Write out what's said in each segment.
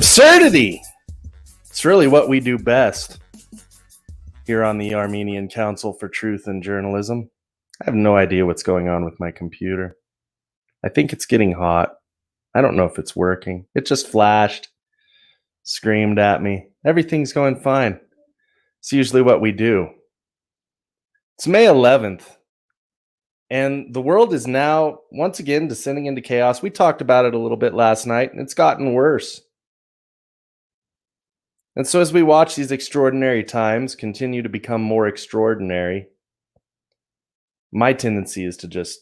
Absurdity! It's really what we do best here on the Armenian Council for Truth and Journalism. I have no idea what's going on with my computer. I think it's getting hot. I don't know if it's working. It just flashed, screamed at me. Everything's going fine. It's usually what we do. It's May 11th, and the world is now once again descending into chaos. We talked about it a little bit last night, and it's gotten worse. And so as we watch these extraordinary times continue to become more extraordinary, my tendency is to just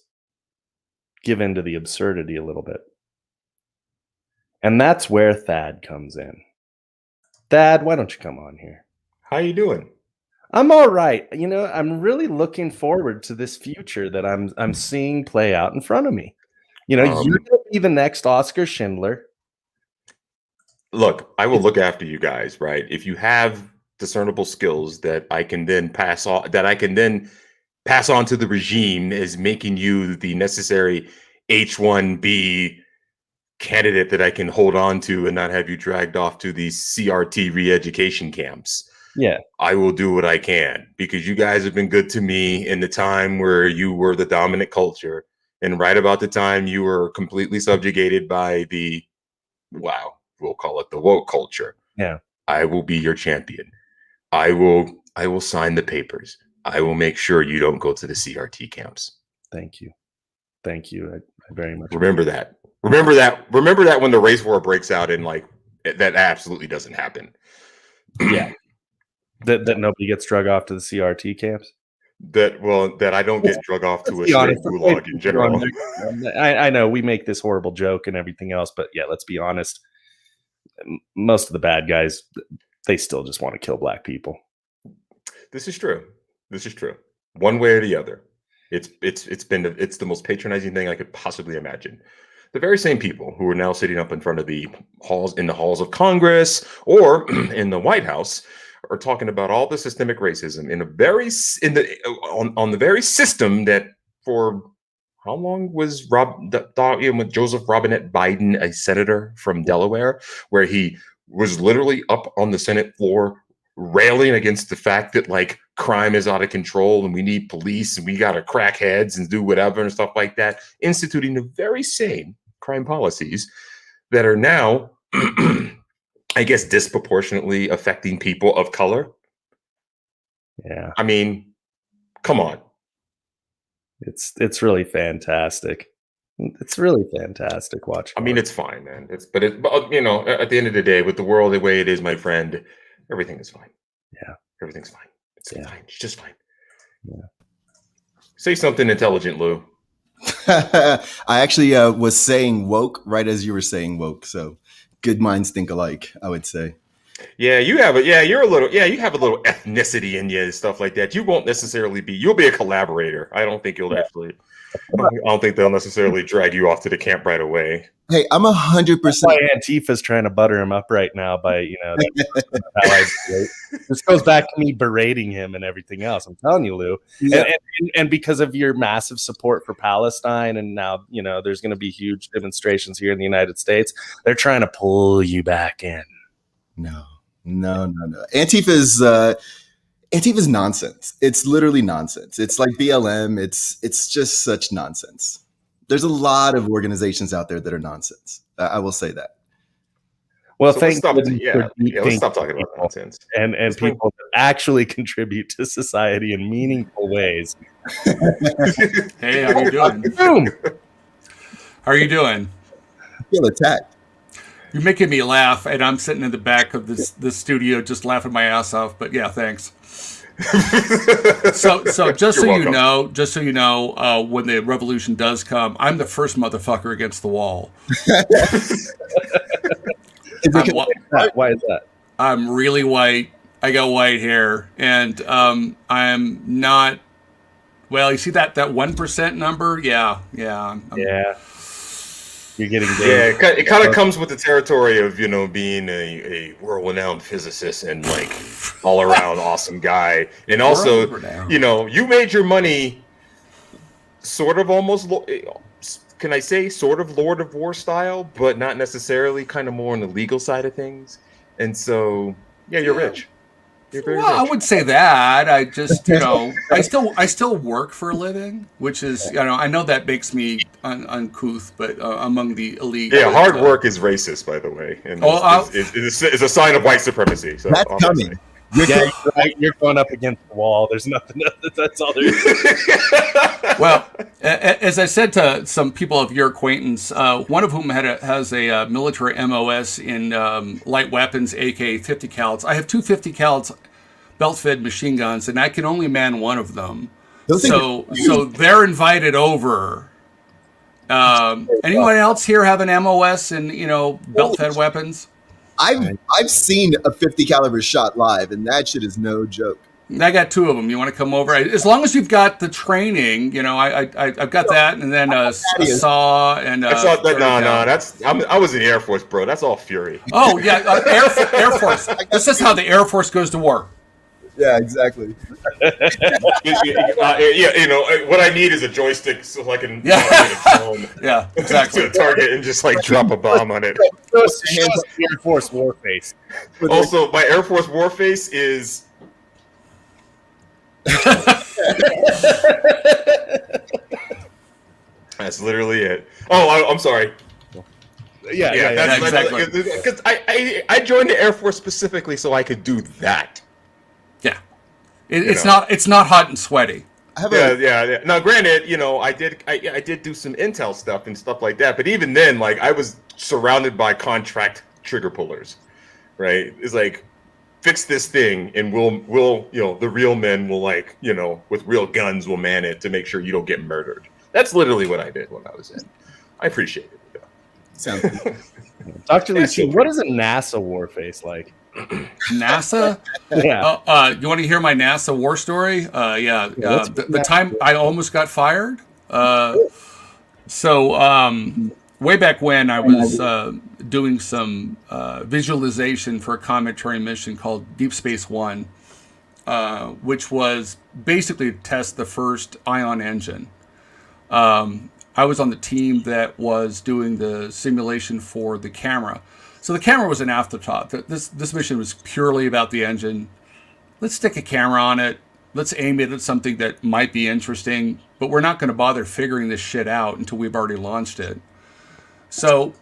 give in to the absurdity a little bit. And that's where Thad comes in. Thad, why don't you come on here? How you doing? I'm all right. You know, I'm really looking forward to this future that I'm seeing play out in front of me. You know, you're going to be the next Oskar Schindler. Look, I will look after you guys, right? If you have discernible skills that I can then pass on, to the regime as making you the necessary H-1B candidate that I can hold on to and not have you dragged off to these CRT re-education camps. Yeah, I will do what I can because you guys have been good to me in the time where you were the dominant culture, and right about the time you were completely subjugated by the, we'll call it the woke culture. Yeah, I will be your champion. I will sign the papers. I will make sure you don't go to the CRT camps. Thank you. I very much remember that. Remember that when the race war breaks out and like that absolutely doesn't happen. Yeah. That nobody gets drug off to the CRT camps? That I don't get drug off to a straight gulag in general. I know we make this horrible joke and everything else, but yeah, let's be honest. Most of the bad guys, they still just want to kill black people. This is true. One way or the other. It's the most patronizing thing I could possibly imagine. The very same people who are now sitting up in front of the halls of Congress or in the White House are talking about all the systemic racism on the very system that for how long was Joseph Robinette Biden a senator from Delaware, where he was literally up on the Senate floor railing against the fact that like crime is out of control and we need police and we got to crack heads and do whatever and stuff like that, instituting the very same crime policies that are now I guess disproportionately affecting people of color. Yeah. I mean, come on. It's really fantastic. It's really fantastic watching. I mean, it's fine, man. But you know, at the end of the day, with the world the way it is, my friend, everything is fine. Yeah. Everything's fine. It's fine. It's just fine. Yeah. Say something intelligent, Lou. I actually was saying woke right as you were saying woke. So good minds think alike, I would say. Yeah, you have you have a little ethnicity in you and stuff like that. You won't necessarily you'll be a collaborator. I don't think I don't think they'll necessarily drag you off to the camp right away. Hey, I'm 100%. Why Antifa's trying to butter him up right now by, this goes back to me berating him and everything else. I'm telling you, Lou. Yeah. And because of your massive support for Palestine, and now, there's going to be huge demonstrations here in the United States, they're trying to pull you back in. No. Antifa's nonsense. It's literally nonsense. It's like BLM. It's just such nonsense. There's a lot of organizations out there that are nonsense. I will say that. Well, so let's stop talking about nonsense. And people that actually contribute to society in meaningful ways. Hey, how you doing? How are you doing? I feel attacked. You're making me laugh, and I'm sitting in the back of this studio just laughing my ass off. But yeah, thanks. So just so you know, when the revolution does come, I'm the first motherfucker against the wall. Why is that? I'm really white. I got white hair, and I'm not. Well, you see that 1% number? Yeah. You're getting it kind of comes with the territory of being a world-renowned physicist and like all around awesome guy, and also you made your money sort of almost can I say, sort of Lord of War style, but not necessarily, kind of more on the legal side of things. And so, yeah, you're rich. You're very Well, I rich. would say that. I just, I still work for a living, which is, I know that makes me uncouth, but among the elite. Yeah, hard work is racist, by the way, and is a sign of white supremacy. So That's coming. Yeah, you're going up against the wall. There's nothing else. That's all there is. Well, as I said to some people of your acquaintance, one of whom has a military MOS in light weapons, AK 50 cals. I have two 50 cals belt-fed machine guns, and I can only man one of them. So they're invited over. Anyone else here have an MOS and belt-fed weapons? I've seen a 50 caliber shot live, and that shit is no joke. I got two of them. You want to come over? As long as you've got the training, I've got that, and then a saw and. That's all, no. I was in the Air Force, bro. That's all fury. Oh yeah, Air Force. This is how the Air Force goes to war. Yeah, exactly. What I need is a joystick so I can yeah, exactly. to the target and just drop a bomb on it. Air Force war face. Also, my Air Force war face is. That's literally it. Oh, I'm sorry. Yeah, exactly. Because I joined the Air Force specifically so I could do that. Yeah, it's not hot and sweaty. Yeah. Now, granted, I did do some intel stuff and stuff like that, but even then, I was surrounded by contract trigger pullers, right? It's like, fix this thing, and we'll the real men will with real guns will man it to make sure you don't get murdered. That's literally what I did when I was in. I appreciate it. Yeah. Sounds good. Dr. Luchini, what is a NASA war face like? NASA? Yeah. You want to hear my NASA war story? The time I almost got fired. Way back when I was doing some visualization for a cometary mission called Deep Space One, which was basically to test the first ion engine. I was on the team that was doing the simulation for the camera. So the camera was an afterthought. This mission was purely about the engine. Let's stick a camera on it. Let's aim it at something that might be interesting, but we're not going to bother figuring this shit out until we've already launched it. So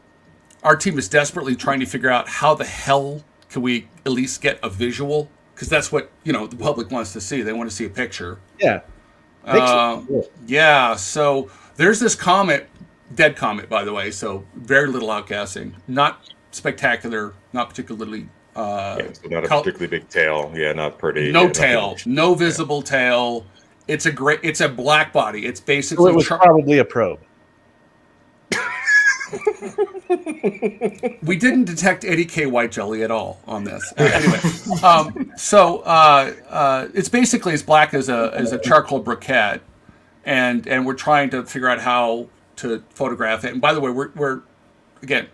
our team is desperately trying to figure out how the hell can we at least get a visual, because that's what the public wants to see. They want to see a picture. Yeah. Yeah. So there's this comet, dead comet, by the way. So very little outgassing, not spectacular, not particularly. So not a particularly big tail. Yeah, not pretty. No tail, no visible tail. It's a black body. It's basically. So it was probably a probe. We didn't detect any K white jelly at all on this. Anyway, it's basically as black as a charcoal briquette, and we're trying to figure out how to photograph it. And by the way, we're again,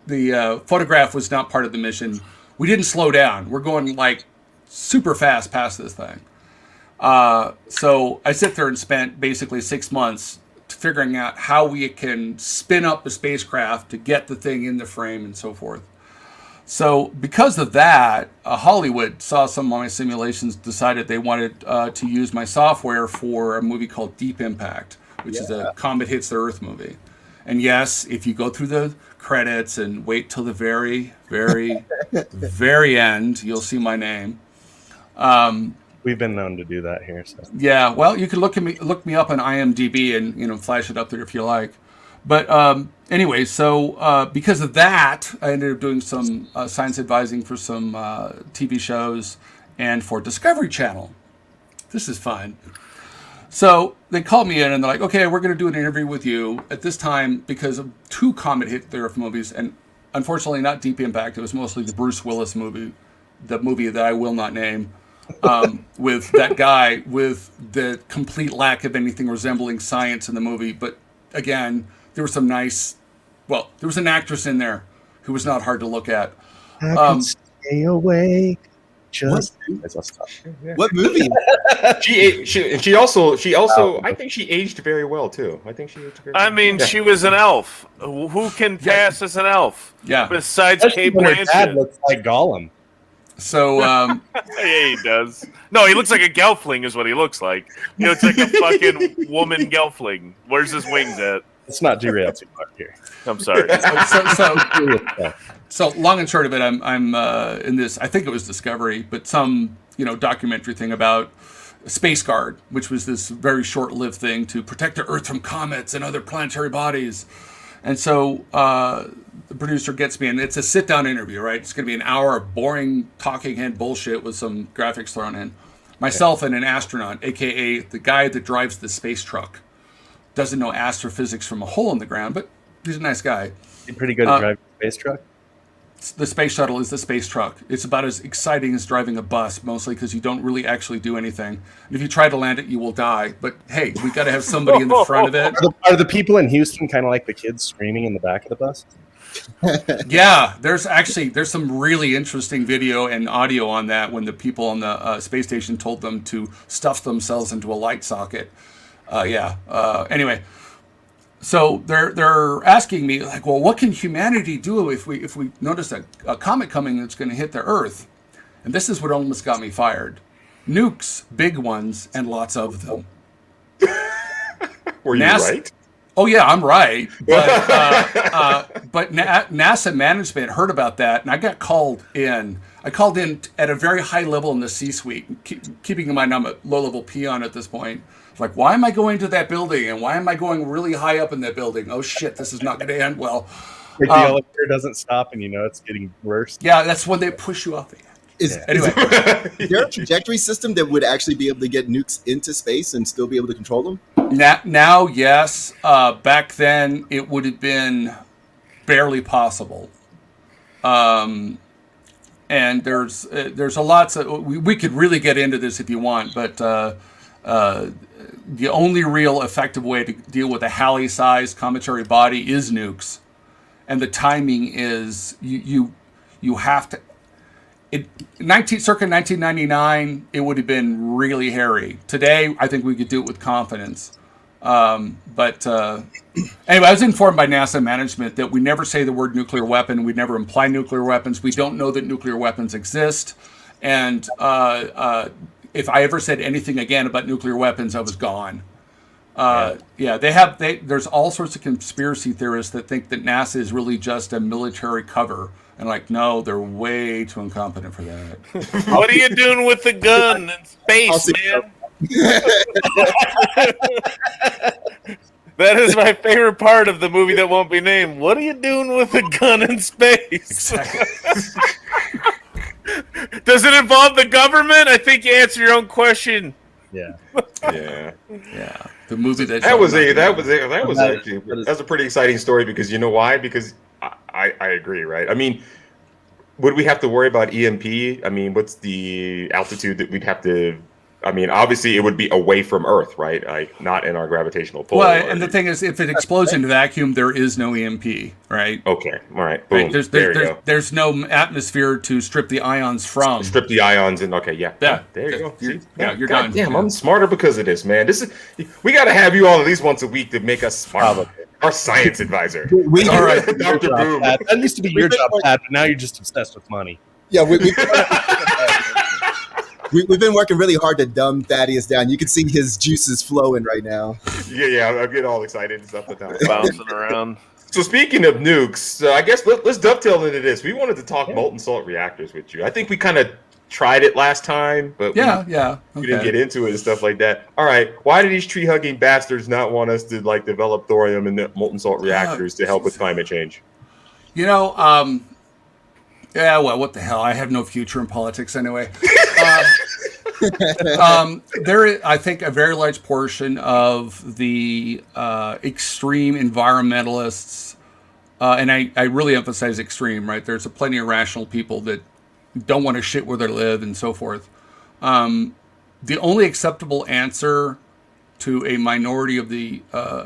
the photograph was not part of the mission. We didn't slow down. We're going super fast past this thing. So I sit there and spent basically 6 months figuring out how we can spin up the spacecraft to get the thing in the frame and so forth. So because of that, Hollywood saw some of my simulations, decided they wanted to use my software for a movie called Deep Impact, which is a comet hits the Earth movie. And yes, if you go through the credits and wait till the very, very, very end, you'll see my name. We've been known to do that here. So. Yeah, well, you can look me up on IMDb and flash it up there if you like. But anyway, so because of that, I ended up doing some science advising for some TV shows and for Discovery Channel. This is fun. So they called me in and they're like, okay, we're going to do an interview with you at this time because of 2 comet hit the Earth movies, and unfortunately not Deep Impact. It was mostly the Bruce Willis movie, the movie that I will not name. With that guy with the complete lack of anything resembling science in the movie. But again, there was there was an actress in there who was not hard to look at. I can stay awake just. What movie? She also I think she aged very well too. I think she aged very well. I mean, she was an elf. Who can pass as an elf? Yeah. Besides Especially Kate when her dad Blanchett. looks like Gollum. So, Yeah, he does. No, he looks like a gelfling is what he looks like. He looks like a fucking woman gelfling. Where's his wings at? Let's not derail too much here. I'm sorry. so long and short of it, I'm in this. I think it was Discovery, but some documentary thing about Space Guard, which was this very short-lived thing to protect the Earth from comets and other planetary bodies. And so the producer gets me, and it's a sit-down interview, right? It's going to be an hour of boring talking head bullshit with some graphics thrown in. Myself and an astronaut, a.k.a. the guy that drives the space truck. Doesn't know astrophysics from a hole in the ground, but he's a nice guy. You're pretty good at driving a space truck? The space shuttle is the space truck. It's about as exciting as driving a bus, mostly because you don't really actually do anything. And if you try to land it, you will die. But hey, we got to have somebody in the front of it. Are the people in Houston kind of like the kids screaming in the back of the bus? Yeah, there's some really interesting video and audio on that when the people on the space station told them to stuff themselves into a light socket. Anyway. So they're asking me, like, well, what can humanity do if we notice a comet coming that's going to hit the Earth? And this is what almost got me fired. Nukes, big ones, and lots of them. Were you right? Oh yeah, I'm right. But NASA management heard about that, and I got called in. I called in at a very high level in the C-suite, keeping in mind I'm a low-level peon at this point. Like, why am I going to that building? And why am I going really high up in that building? Oh, shit, this is not going to end well. Like the elevator doesn't stop and it's getting worse. Yeah, that's when they push you off the edge. Anyway. Is there a trajectory system that would actually be able to get nukes into space and still be able to control them? Now, yes. Back then, it would have been barely possible. And there's a lot. We could really get into this if you want, but the only real effective way to deal with a Halley-sized cometary body is nukes, and the timing is you have to. Circa 1999, it would have been really hairy. Today, I think we could do it with confidence. But anyway, I was informed by NASA management that we never say the word nuclear weapon. We never imply nuclear weapons. We don't know that nuclear weapons exist. And if I ever said anything again about nuclear weapons, I was gone. There's all sorts of conspiracy theorists that think that NASA is really just a military cover. And no, they're way too incompetent for that. What are you doing with the gun in space, man? That is my favorite part of the movie that won't be named. What are you doing with a gun in space? Exactly. Does it involve the government? I think you answer your own question. Yeah. Yeah. Yeah. The movie that was a pretty exciting story because you know why? Because I agree, right? I mean, would we have to worry about EMP? I mean, what's the altitude that we'd have to? I mean, obviously, it would be away from Earth, right? Like, not in our gravitational pull. Well, and the thing is, if it explodes into vacuum, there is no EMP, right? Okay, all right. Boom. Right? There's no atmosphere to strip the ions from. Strip the ions, and okay, yeah. There you go. You're done. Damn, I'm smarter because of this, man. We got to have you on at least once a week to make us smarter. Our science advisor. All right, Dr. Boom. That used to be your job, Pat, but now you're just obsessed with money. Yeah, we've been working really hard to dumb Thaddeus down. You can see his juices flowing right now. Yeah, I'm getting all excited and stuff. Bouncing around. So speaking of nukes, I guess let's dovetail into this. We wanted to talk molten salt reactors with you. I think we kind of tried it last time, but we didn't get into it and stuff like that. All right, why do these tree-hugging bastards not want us to develop thorium and molten salt reactors to help with climate change? Yeah, well, what the hell? I have no future in politics anyway. There is, I think, a very large portion of the extreme environmentalists, and I really emphasize extreme, right? There's plenty of rational people that don't want to shit where they live and so forth. The only acceptable answer to a minority of the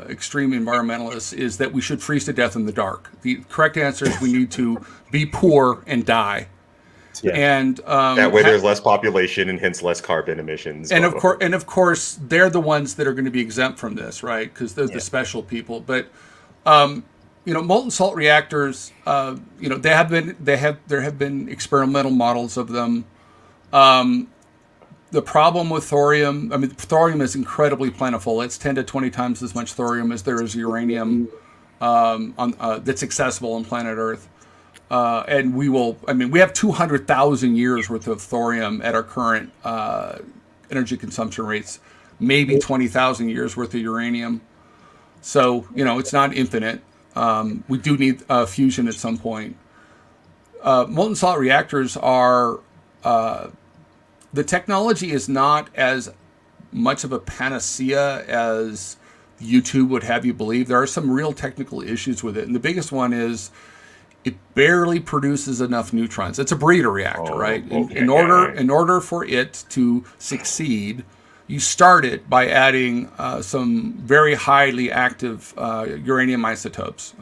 extreme environmentalists is that we should freeze to death in the dark. The correct answer is we need to be poor and die. Yeah. And that way, there's less population and hence less carbon emissions. And of course, they're the ones that are going to be exempt from this, right? Because they're the special people. But molten salt reactors, there have been experimental models of them. The problem with thorium, thorium is incredibly plentiful. It's 10 to 20 times as much thorium as there is uranium that's accessible on planet Earth. And we have 200,000 years worth of thorium at our current energy consumption rates, maybe 20,000 years worth of uranium. So, it's not infinite. We do need fusion at some point. Molten salt reactors are, the technology is not as much of a panacea as YouTube would have you believe. There are some real technical issues with it. And the biggest one is it barely produces enough neutrons. It's a breeder reactor, right? In order for it to succeed, you start it by adding some very highly active uranium isotopes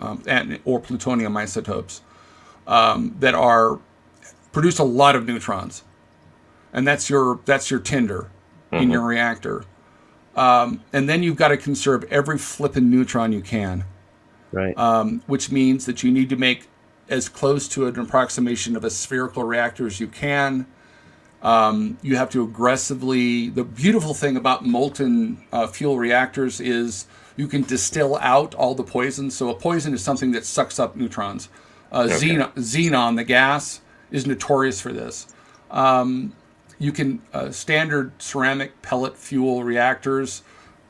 or plutonium isotopes that produce a lot of neutrons, and that's your tinder in your reactor. And then you've got to conserve every flippin' neutron you can, right? Which means that you need to make as close to an approximation of a spherical reactor as you can. You have to aggressively. The beautiful thing about molten fuel reactors is you can distill out all the poisons. So a poison is something that sucks up neutrons. Xenon, the gas, is notorious for this. You can standard ceramic pellet fuel reactors.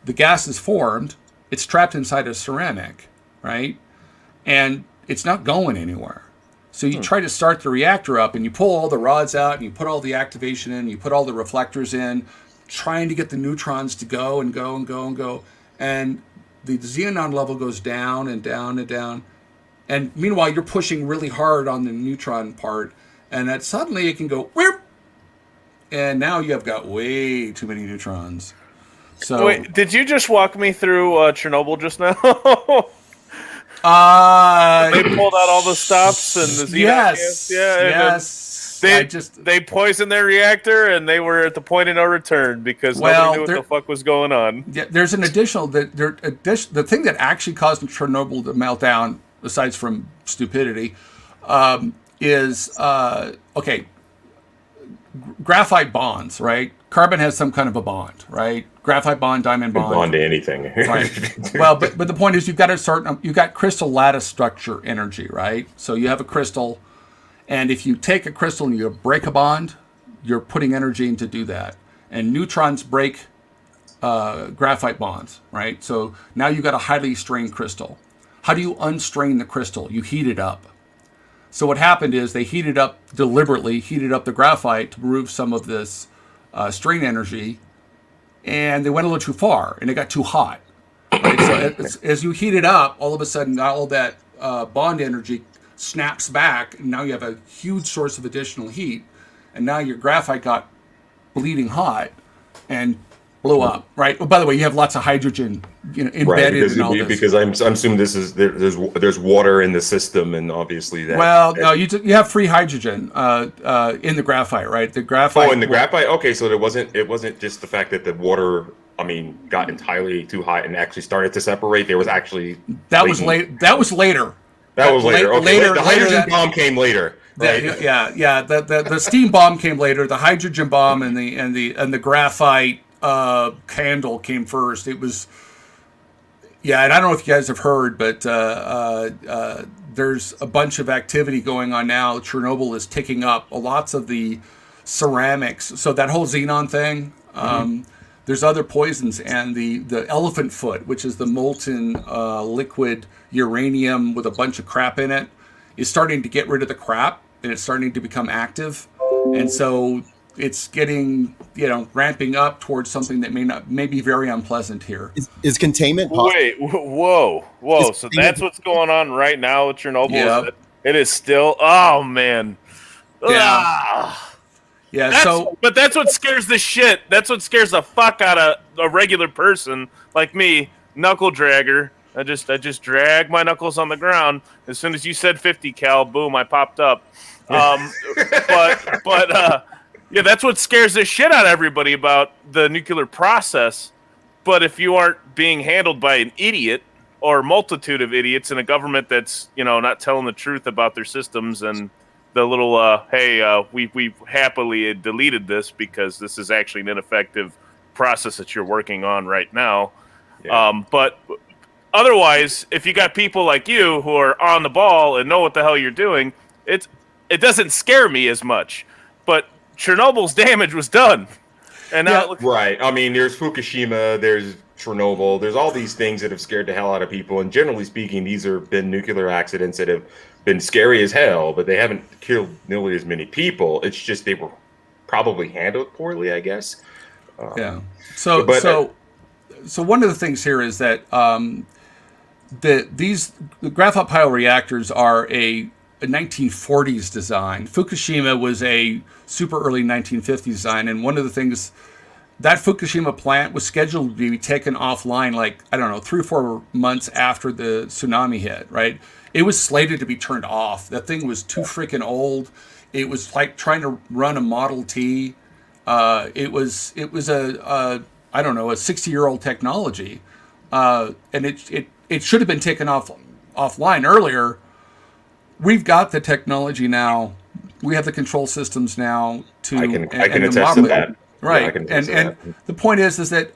The gas is formed. It's trapped inside a ceramic, right? And it's not going anywhere. So you try to start the reactor up and you pull all the rods out and you put all the activation in, you put all the reflectors in, trying to get the neutrons to go and go and go and go. And the xenon level goes down and down and down. And meanwhile, you're pushing really hard on the neutron part. And then suddenly it can go, whip, and now you have got way too many neutrons. So wait, did you just walk me through Chernobyl just now? They pulled out all the stops and the xenon gas. Yes. They poisoned their reactor and they were at the point of no return because nobody knew what the fuck was going on. Yeah, there's an additional the thing that actually caused Chernobyl to melt down, aside from stupidity, is graphite bonds, right? Carbon has some kind of a bond, right? Graphite bond, diamond bond. Bond to anything. Right. Well, but the point is you've got crystal lattice structure energy, right? So you have a crystal, and if you take a crystal and you break a bond, you're putting energy in to do that. And neutrons break graphite bonds, right? So now you've got a highly strained crystal. How do you unstrain the crystal? You heat it up. So what happened is they deliberately heated up the graphite to remove some of this strain energy, and they went a little too far, and it got too hot. Right? So as you heat it up, all of a sudden, all that bond energy snaps back, and now you have a huge source of additional heat, and now your graphite got bleeding hot and blew up. Right. Well, by the way, you have lots of hydrogen, embedded in all this. Because I'm assuming there's water in the system, and obviously that. Well, no, you have free hydrogen in the graphite, right? The graphite. Oh, in the graphite. Okay, so it wasn't just the fact that the water, got entirely too hot and actually started to separate. There was actually that was later. That was later. Okay, the hydrogen bomb came later. Right. The steam bomb came later. The hydrogen bomb and the graphite candle came first. It was, and I don't know if you guys have heard, but there's a bunch of activity going on now. Chernobyl is ticking up lots of the ceramics. So that whole xenon thing, there's other poisons, and the elephant foot, which is the molten liquid uranium with a bunch of crap in it, is starting to get rid of the crap, and it's starting to become active. And so it's getting, ramping up towards something that may be very unpleasant here. Is containment possible? Wait, whoa. So that's what's going on right now with Chernobyl? Yep. It is still, oh man. Yeah. Ah. Yeah, but that's what scares the shit. That's what scares the fuck out of a regular person like me, knuckle dragger. I just dragged my knuckles on the ground. As soon as you said 50 cal, boom, I popped up. Yeah, that's what scares the shit out of everybody about the nuclear process. But if you aren't being handled by an idiot or a multitude of idiots in a government that's, not telling the truth about their systems and the little, we happily deleted this because this is actually an ineffective process that you're working on right now. Yeah. But otherwise, if you got people like you who are on the ball and know what the hell you're doing, it doesn't scare me as much. But Chernobyl's damage was done. And now right. I mean, there's Fukushima, there's Chernobyl, there's all these things that have scared the hell out of people. And generally speaking, these have been nuclear accidents that have been scary as hell, but they haven't killed nearly as many people. It's just they were probably handled poorly, I guess. So one of the things here is that the graphite pile reactors are a 1940s design. Fukushima was a super early 1950s design, and one of the things that Fukushima plant was scheduled to be taken offline 3 or 4 months after the tsunami hit, right? It was slated to be turned off. That thing was too freaking old. It was like trying to run a Model T. It was a 60-year-old technology, and it should have been taken offline earlier. We've got the technology now. We have the control systems now I can attest to that. Right. And the point is that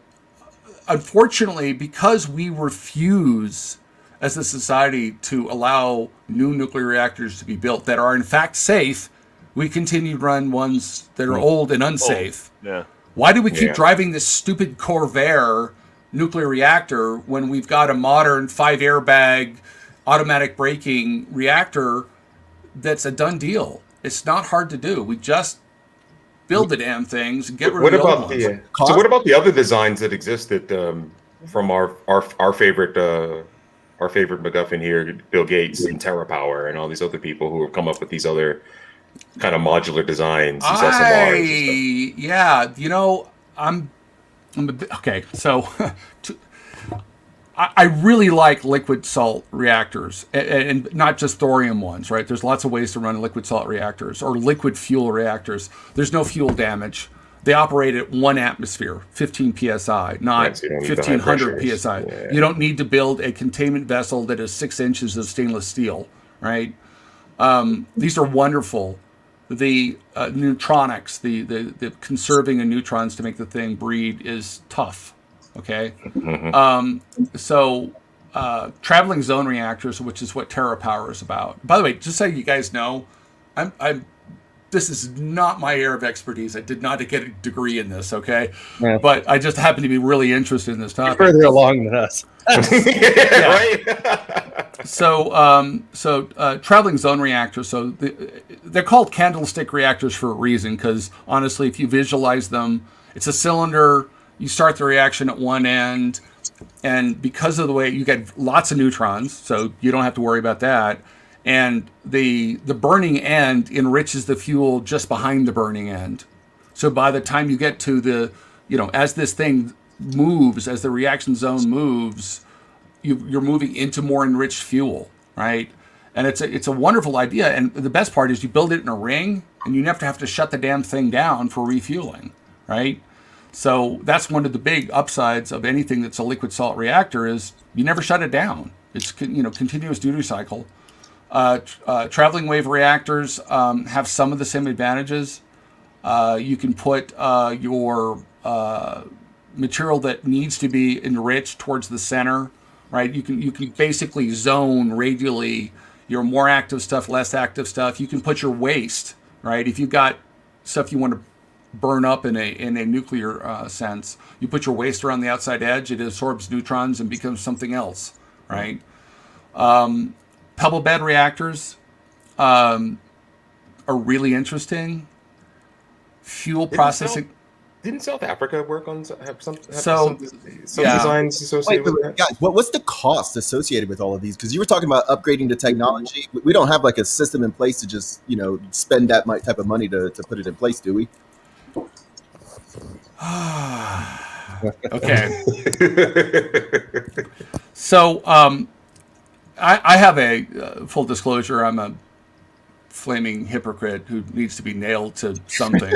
unfortunately, because we refuse as a society to allow new nuclear reactors to be built that are in fact safe, we continue to run ones that are old and unsafe. Yeah. Why do we keep driving this stupid Corvair nuclear reactor when we've got a modern 5-airbag automatic braking reactor that's a done deal? It's not hard to do. We just build the damn things and get rid of the old ones. So what about the other designs that exist that from our favorite MacGuffin here, Bill Gates and TerraPower and all these other people who have come up with these other kind of modular designs, these SMRs? I'm a bit, okay. So I really like liquid salt reactors, and not just thorium ones, right? There's lots of ways to run liquid salt reactors or liquid fuel reactors. There's no fuel damage. They operate at 1 atmosphere, 15 psi, not 1,500 psi. Yeah. You don't need to build a containment vessel that is 6 inches of stainless steel, right? These are wonderful. The neutronics, the conserving of neutrons to make the thing breed is tough. Okay. Traveling zone reactors, which is what TerraPower is about. By the way, just so you guys know, this is not my area of expertise. I did not get a degree in this, okay? Yeah. But I just happen to be really interested in this topic. You're further along than us. Right? So traveling zone reactors, they're called candlestick reactors for a reason, because honestly, if you visualize them, it's a cylinder. You start the reaction at one end, and because of the way you get lots of neutrons, so you don't have to worry about that. And the burning end enriches the fuel just behind the burning end. So by the time you get to as this thing moves, as the reaction zone moves, you're moving into more enriched fuel, right? And it's a wonderful idea. And the best part is you build it in a ring, and you never have to shut the damn thing down for refueling, right? So that's one of the big upsides of anything that's a liquid salt reactor is you never shut it down. It's continuous duty cycle. Traveling wave reactors have some of the same advantages. You can put your material that needs to be enriched towards the center, right? You can basically zone radially your more active stuff, less active stuff. You can put your waste, right? If you've got stuff you want to burn up in a nuclear sense, you put your waste around the outside edge, it absorbs neutrons and becomes something else, right? Pebble bed reactors are really interesting. Fuel processing. Didn't South Africa work on have some yeah. designs associated with that? Guys, what's the cost associated with all of these? Because you were talking about upgrading the technology. We don't have like a system in place to just spend that type of money to put it in place, do we? Okay. So I have a full disclosure. I'm a flaming hypocrite who needs to be nailed to something.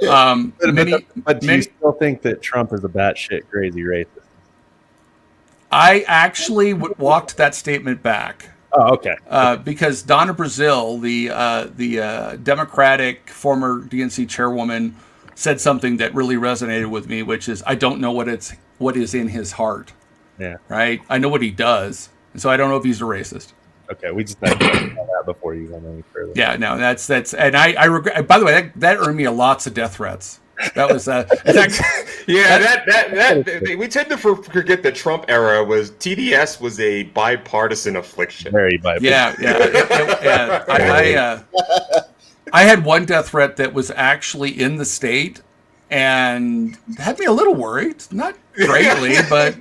But do you still think that Trump is a batshit crazy racist? I actually walked that statement back. Oh, okay. Because Donna Brazile, the Democratic former DNC chairwoman, said something that really resonated with me, which is, I don't know what is in his heart. Yeah. Right. I know what he does, and so I don't know if he's a racist. Okay, we just had to talk about that before you went any further. Yeah, no, that's, and I regret. By the way, that earned me lots of death threats. That was, in fact, we tend to forget the Trump era was TDS was a bipartisan affliction. Very bipartisan. Yeah. I had one death threat that was actually in the state, and had me a little worried. Not greatly, but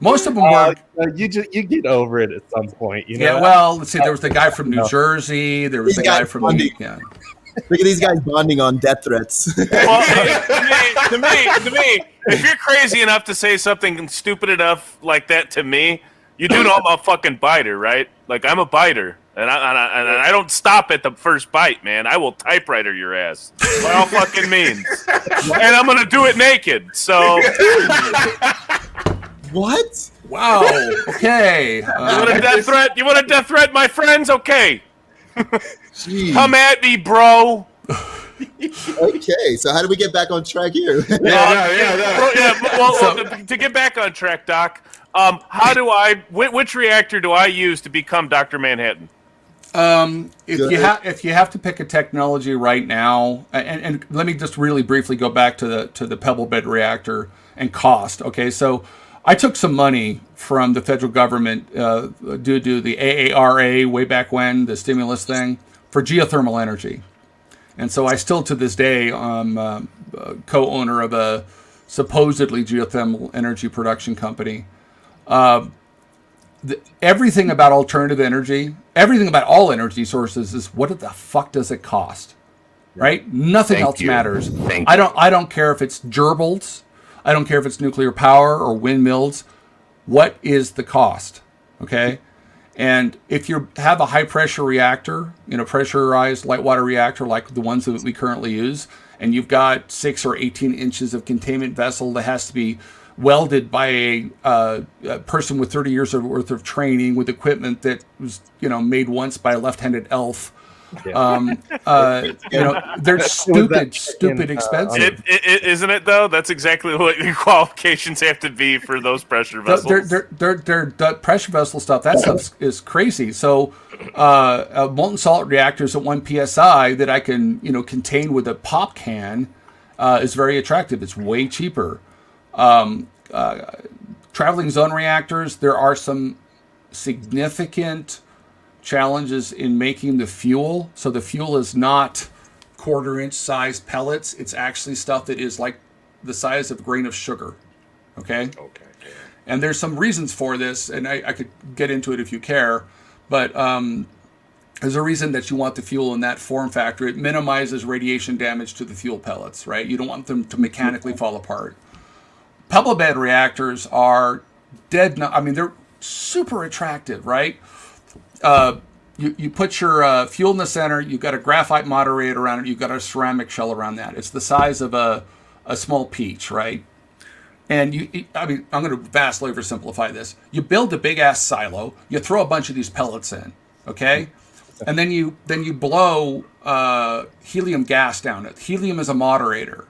most of them were. You get over it at some point, you know. Yeah, well, let's see. There was the guy from New Jersey. There was the guy from Yeah. Look at these guys bonding on death threats. Well, to me, if you're crazy enough to say something stupid enough like that to me, you do know I'm a fucking biter, right? Like, I'm a biter, and I don't stop at the first bite, man. I will typewriter your ass by all fucking means, and I'm gonna do it naked. So, What? Wow. Okay. you want a death threat? You want a death threat, my friends? Okay. Jeez. Come at me, bro. Okay, so how do we get back on track here? Well, to get back on track, Doc, which reactor do I use to become Dr. Manhattan? If you have to pick a technology right now, and let me just really briefly go back to the pebble bed reactor and cost. Okay, so I took some money from the federal government due to the AARA way back when, the stimulus thing, for geothermal energy. And so I still, to this day, am co-owner of a supposedly geothermal energy production company. Everything about alternative energy, everything about all energy sources is, what the fuck does it cost? Right? Nothing else matters. I don't care if it's gerbils. I don't care if it's nuclear power or windmills. What is the cost? Okay? And if you have a high pressure reactor, pressurized light water reactor like the ones that we currently use, and you've got 6 or 18 inches of containment vessel that has to be welded by a person with 30 years worth of training with equipment that was, made once by a left-handed elf. They're stupid expensive. Isn't it though? That's exactly what your qualifications have to be for those pressure vessels. They're pressure vessel stuff. That stuff is crazy. So, molten salt reactors at 1 psi that I can contain with a pop can is very attractive. It's way cheaper. Traveling zone reactors. There are some significant challenges in making the fuel. So the fuel is not quarter-inch size pellets. It's actually stuff that is like the size of a grain of sugar. Okay. And there's some reasons for this, and I could get into it if you care, but there's a reason that you want the fuel in that form factor. It minimizes radiation damage to the fuel pellets, right? You don't want them to mechanically fall apart. Pebble bed reactors are they're super attractive, right? You put your fuel in the center, you've got a graphite moderator around it, you've got a ceramic shell around that. It's the size of a small peach, right? And I'm going to vastly oversimplify this. You build a big-ass silo, you throw a bunch of these pellets in, okay? And then you blow helium gas down it. Helium is a moderator,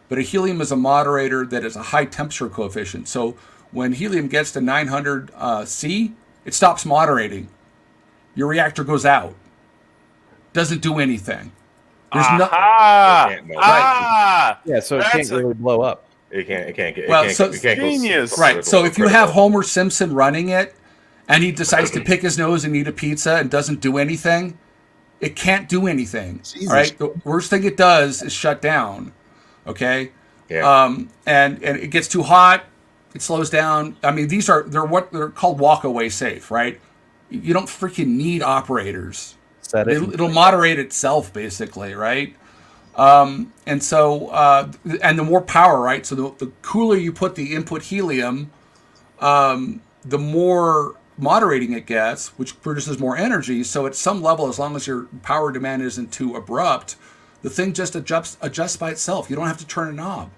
but a helium is a moderator that is a high temperature coefficient. So when helium gets to 900 C, it stops moderating. Your reactor goes out. Doesn't do anything. There's Yeah, so it can't really blow up. It can't genius. Right. So if you have Homer Simpson running it, and he decides to pick his nose and eat a pizza and doesn't do anything, it can't do anything. Jesus. All right. The worst thing it does is shut down. Okay. Yeah. And it gets too hot. It slows down. I mean, they're called walk-away safe, right? You don't freaking need operators. It'll moderate itself, basically, right? And so, and the more power, right? So the cooler you put the input helium, the the more moderating it gets, which produces more energy. So at some level, as long as your power demand isn't too abrupt, the thing just adjusts by itself. You don't have to turn a knob.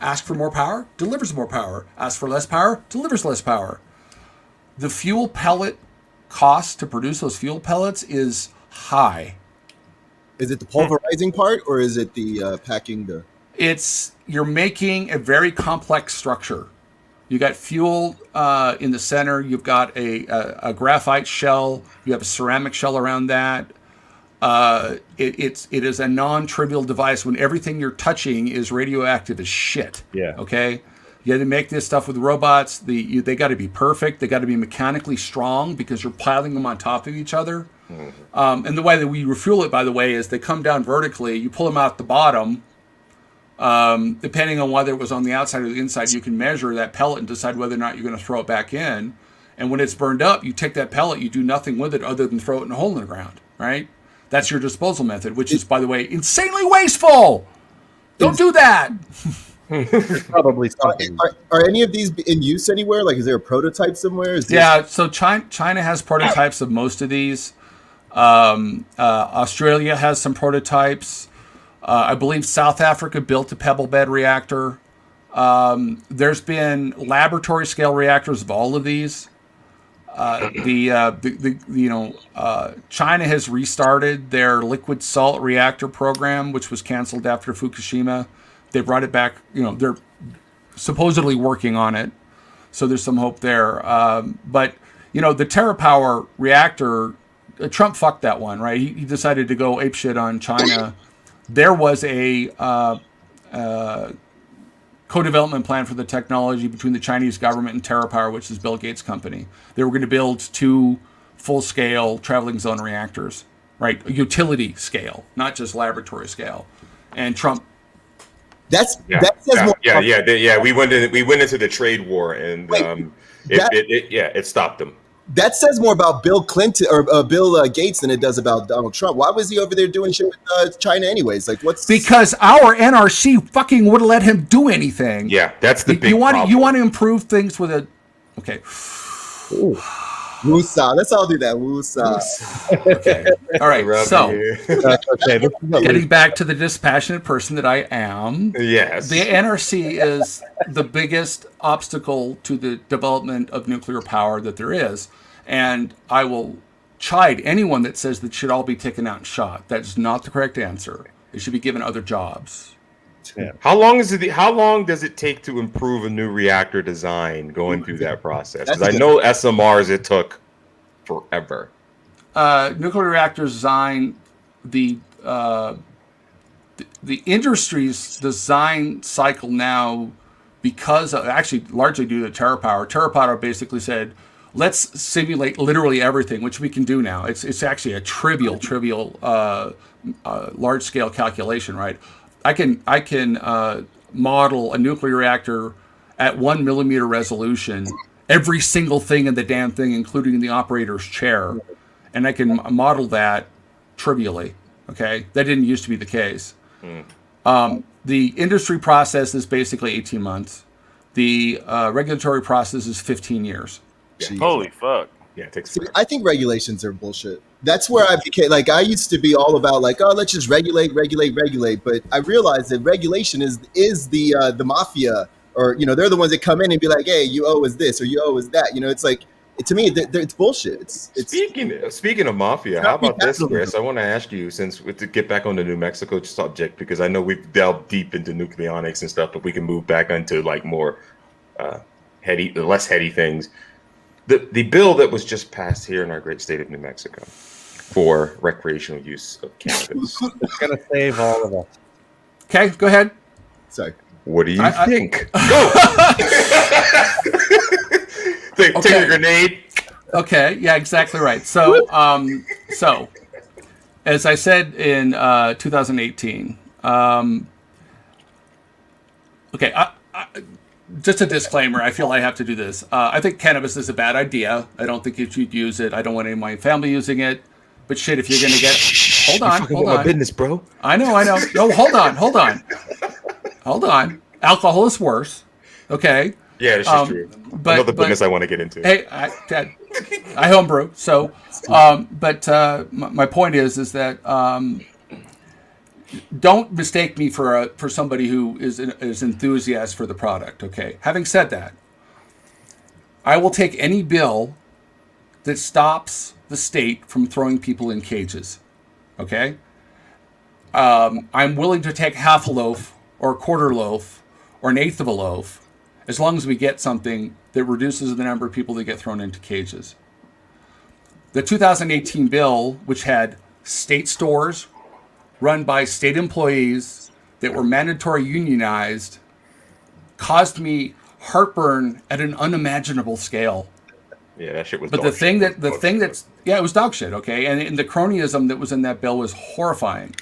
Ask for more power, delivers more power. Ask for less power, delivers less power. The fuel pellet cost to produce those fuel pellets is high. Is it the pulverizing part, or is it the packing? You're making a very complex structure. You got fuel in the center. You've got a graphite shell. You have a ceramic shell around that. It is a non-trivial device when everything you're touching is radioactive as shit. Yeah. Okay. You had to make this stuff with robots. They got to be perfect. They got to be mechanically strong because you're piling them on top of each other. Mm-hmm. And the way that we refuel it, by the way, is they come down vertically. You pull them out the bottom. Depending on whether it was on the outside or the inside, you can measure that pellet and decide whether or not you're going to throw it back in. And when it's burned up, you take that pellet, you do nothing with it other than throw it in a hole in the ground, right? That's your disposal method, which is, by the way, insanely wasteful. Don't do that. Probably something. Are any of these in use anywhere? Like, is there a prototype somewhere? So China has prototypes of most of these. Australia has some prototypes. I believe South Africa built a pebble bed reactor. There's been laboratory scale reactors of all of these. China has restarted their liquid salt reactor program, which was canceled after Fukushima. They brought it back. They're supposedly working on it, so there's some hope there. But the TerraPower reactor, Trump fucked that one, right? He decided to go apeshit on China. There was a co-development plan for the technology between the Chinese government and TerraPower, which is Bill Gates' company. They were going to build 2 full-scale traveling zone reactors, right? Utility scale, not just laboratory scale. And Trump. That says more. We went into the trade war, and it stopped them. That says more about Bill Clinton or Bill Gates than it does about Donald Trump. Why was he over there doing shit with China anyways? Like, because our NRC fucking wouldn't let him do anything. Yeah, that's the big problem. You want to improve things with a... Okay. Ooh. Woosah. Let's all do that. Woosah. Okay. All right. So, getting back to the dispassionate person that I am. Yes. The NRC is the biggest obstacle to the development of nuclear power that there is. And I will chide anyone that says that should all be taken out and shot. That is not the correct answer. They should be given other jobs. Yeah. How long does it take to improve a new reactor design going through that process? Because I know SMRs, it took forever. Nuclear reactor design, the industry's design cycle now, because of, actually largely due to TerraPower. TerraPower basically said, let's simulate literally everything, which we can do now. It's actually a trivial large scale calculation, right? I can model a nuclear reactor at 1 millimeter resolution, every single thing in the damn thing, including the operator's chair, and I can model that trivially. Okay, that didn't used to be the case. The industry process is basically 18 months. The regulatory process is 15 years. Yeah. Holy fuck. Yeah, it takes. See, I think regulations are bullshit. That's where I became like, I used to be all about like, oh, let's just regulate. But I realized that regulation is the mafia, or they're the ones that come in and be like, hey, you owe us this or you owe us that. It's like, to me, it's bullshit. It's Speaking of mafia, how about this, Chris? I want to ask you, since to get back on the New Mexico subject, because I know we've delved deep into nucleonics and stuff, but we can move back into like more less heady things. The bill that was just passed here in our great state of New Mexico for recreational use of cannabis. It's going to save all of us. Okay, go ahead. Sorry. What do you think? Go! Take a grenade. Okay, yeah, exactly right. So, as I said in 2018, just a disclaimer, I feel I have to do this. I think cannabis is a bad idea. I don't think you should use it. I don't want any of my family using it. But shit, if you're going to get... Hold on. My business, bro. I know. No, hold on. Alcohol is worse. Okay? Yeah, this is true. Another business I want to get into. Hey, I homebrew. So, my point is that don't mistake me for somebody who is enthusiast for the product. Okay. Having said that, I will take any bill that stops the state from throwing people in cages. Okay. I'm willing to take half a loaf or a quarter loaf or an eighth of a loaf, as long as we get something that reduces the number of people that get thrown into cages. The 2018 bill, which had state stores run by state employees that were mandatory unionized, caused me heartburn at an unimaginable scale. Yeah, that shit was. But it was dog shit. Okay, and the cronyism that was in that bill was horrifying.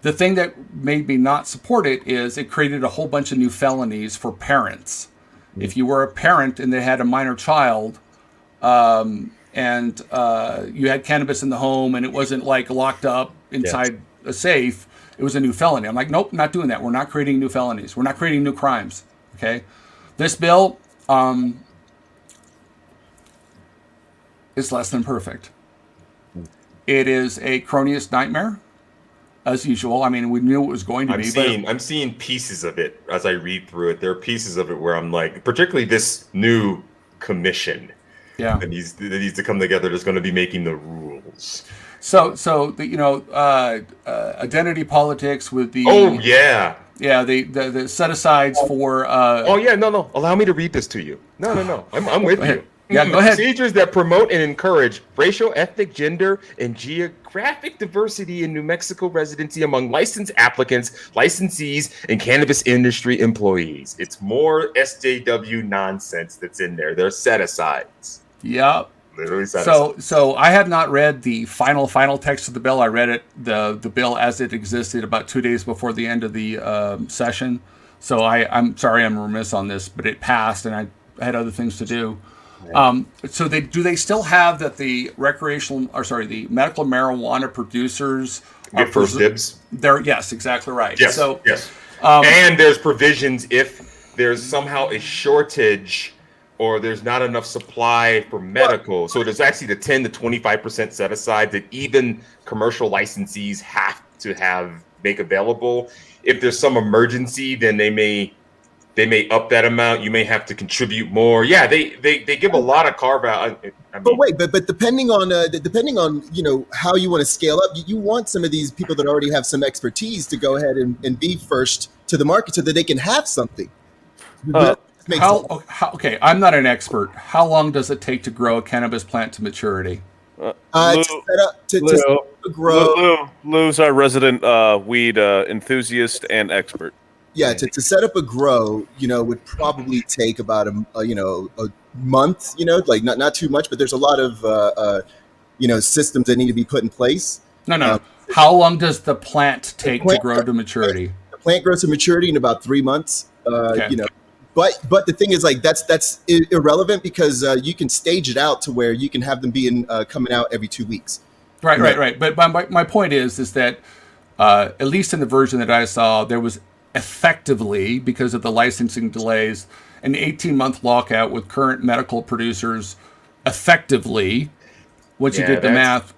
The thing that made me not support it is it created a whole bunch of new felonies for parents. If you were a parent and they had a minor child, and you had cannabis in the home and it wasn't like locked up inside a safe, it was a new felony. I'm like, nope, not doing that. We're not creating new felonies. We're not creating new crimes. Okay, this bill is less than perfect. It is a cronyist nightmare, as usual. I mean, we knew it was going to be. I'm seeing pieces of it as I read through it. There are pieces of it where I'm like, particularly this new commission that needs to come together that's going to be making the rules. So identity politics with the the set asides for allow me to read this to you. No, I'm with you. Yeah, go ahead. Procedures that promote and encourage racial, ethnic, gender, and geographic diversity in New Mexico residency among licensed applicants, licensees, and cannabis industry employees. It's more SJW nonsense that's in there. They're set-asides. Yep. Literally set-asides. So I have not read the final text of the bill. I read it the bill as it existed about 2 days before the end of the session. So I'm sorry I'm remiss on this, but it passed, and I had other things to do. So they still have that the medical marijuana producers get first dibs? Yes, exactly right. Yes, so, yes. And there's provisions if there's somehow a shortage or there's not enough supply for medical. So there's actually the 10 to 25% set aside that even commercial licensees have to make available. If there's some emergency, then they may up that amount. You may have to contribute more. Yeah, they give a lot of carve out. But depending on how you want to scale up, you want some of these people that already have some expertise to go ahead and be first to the market so that they can have something. Okay, I'm not an expert. How long does it take to grow a cannabis plant to maturity? To grow. Lou's our resident weed enthusiast and expert. Yeah, to set up a grow, would probably take about a month. Like not too much, but there's a lot of systems that need to be put in place. No. How long does the plant take to grow to maturity? The plant grows to maturity in about 3 months. Okay. But the thing is, like, that's irrelevant because you can stage it out to where you can have them coming out every 2 weeks. Right. But my point is that at least in the version that I saw, there was effectively, because of the licensing delays, an 18-month lockout with current medical producers. Effectively, once you did the math,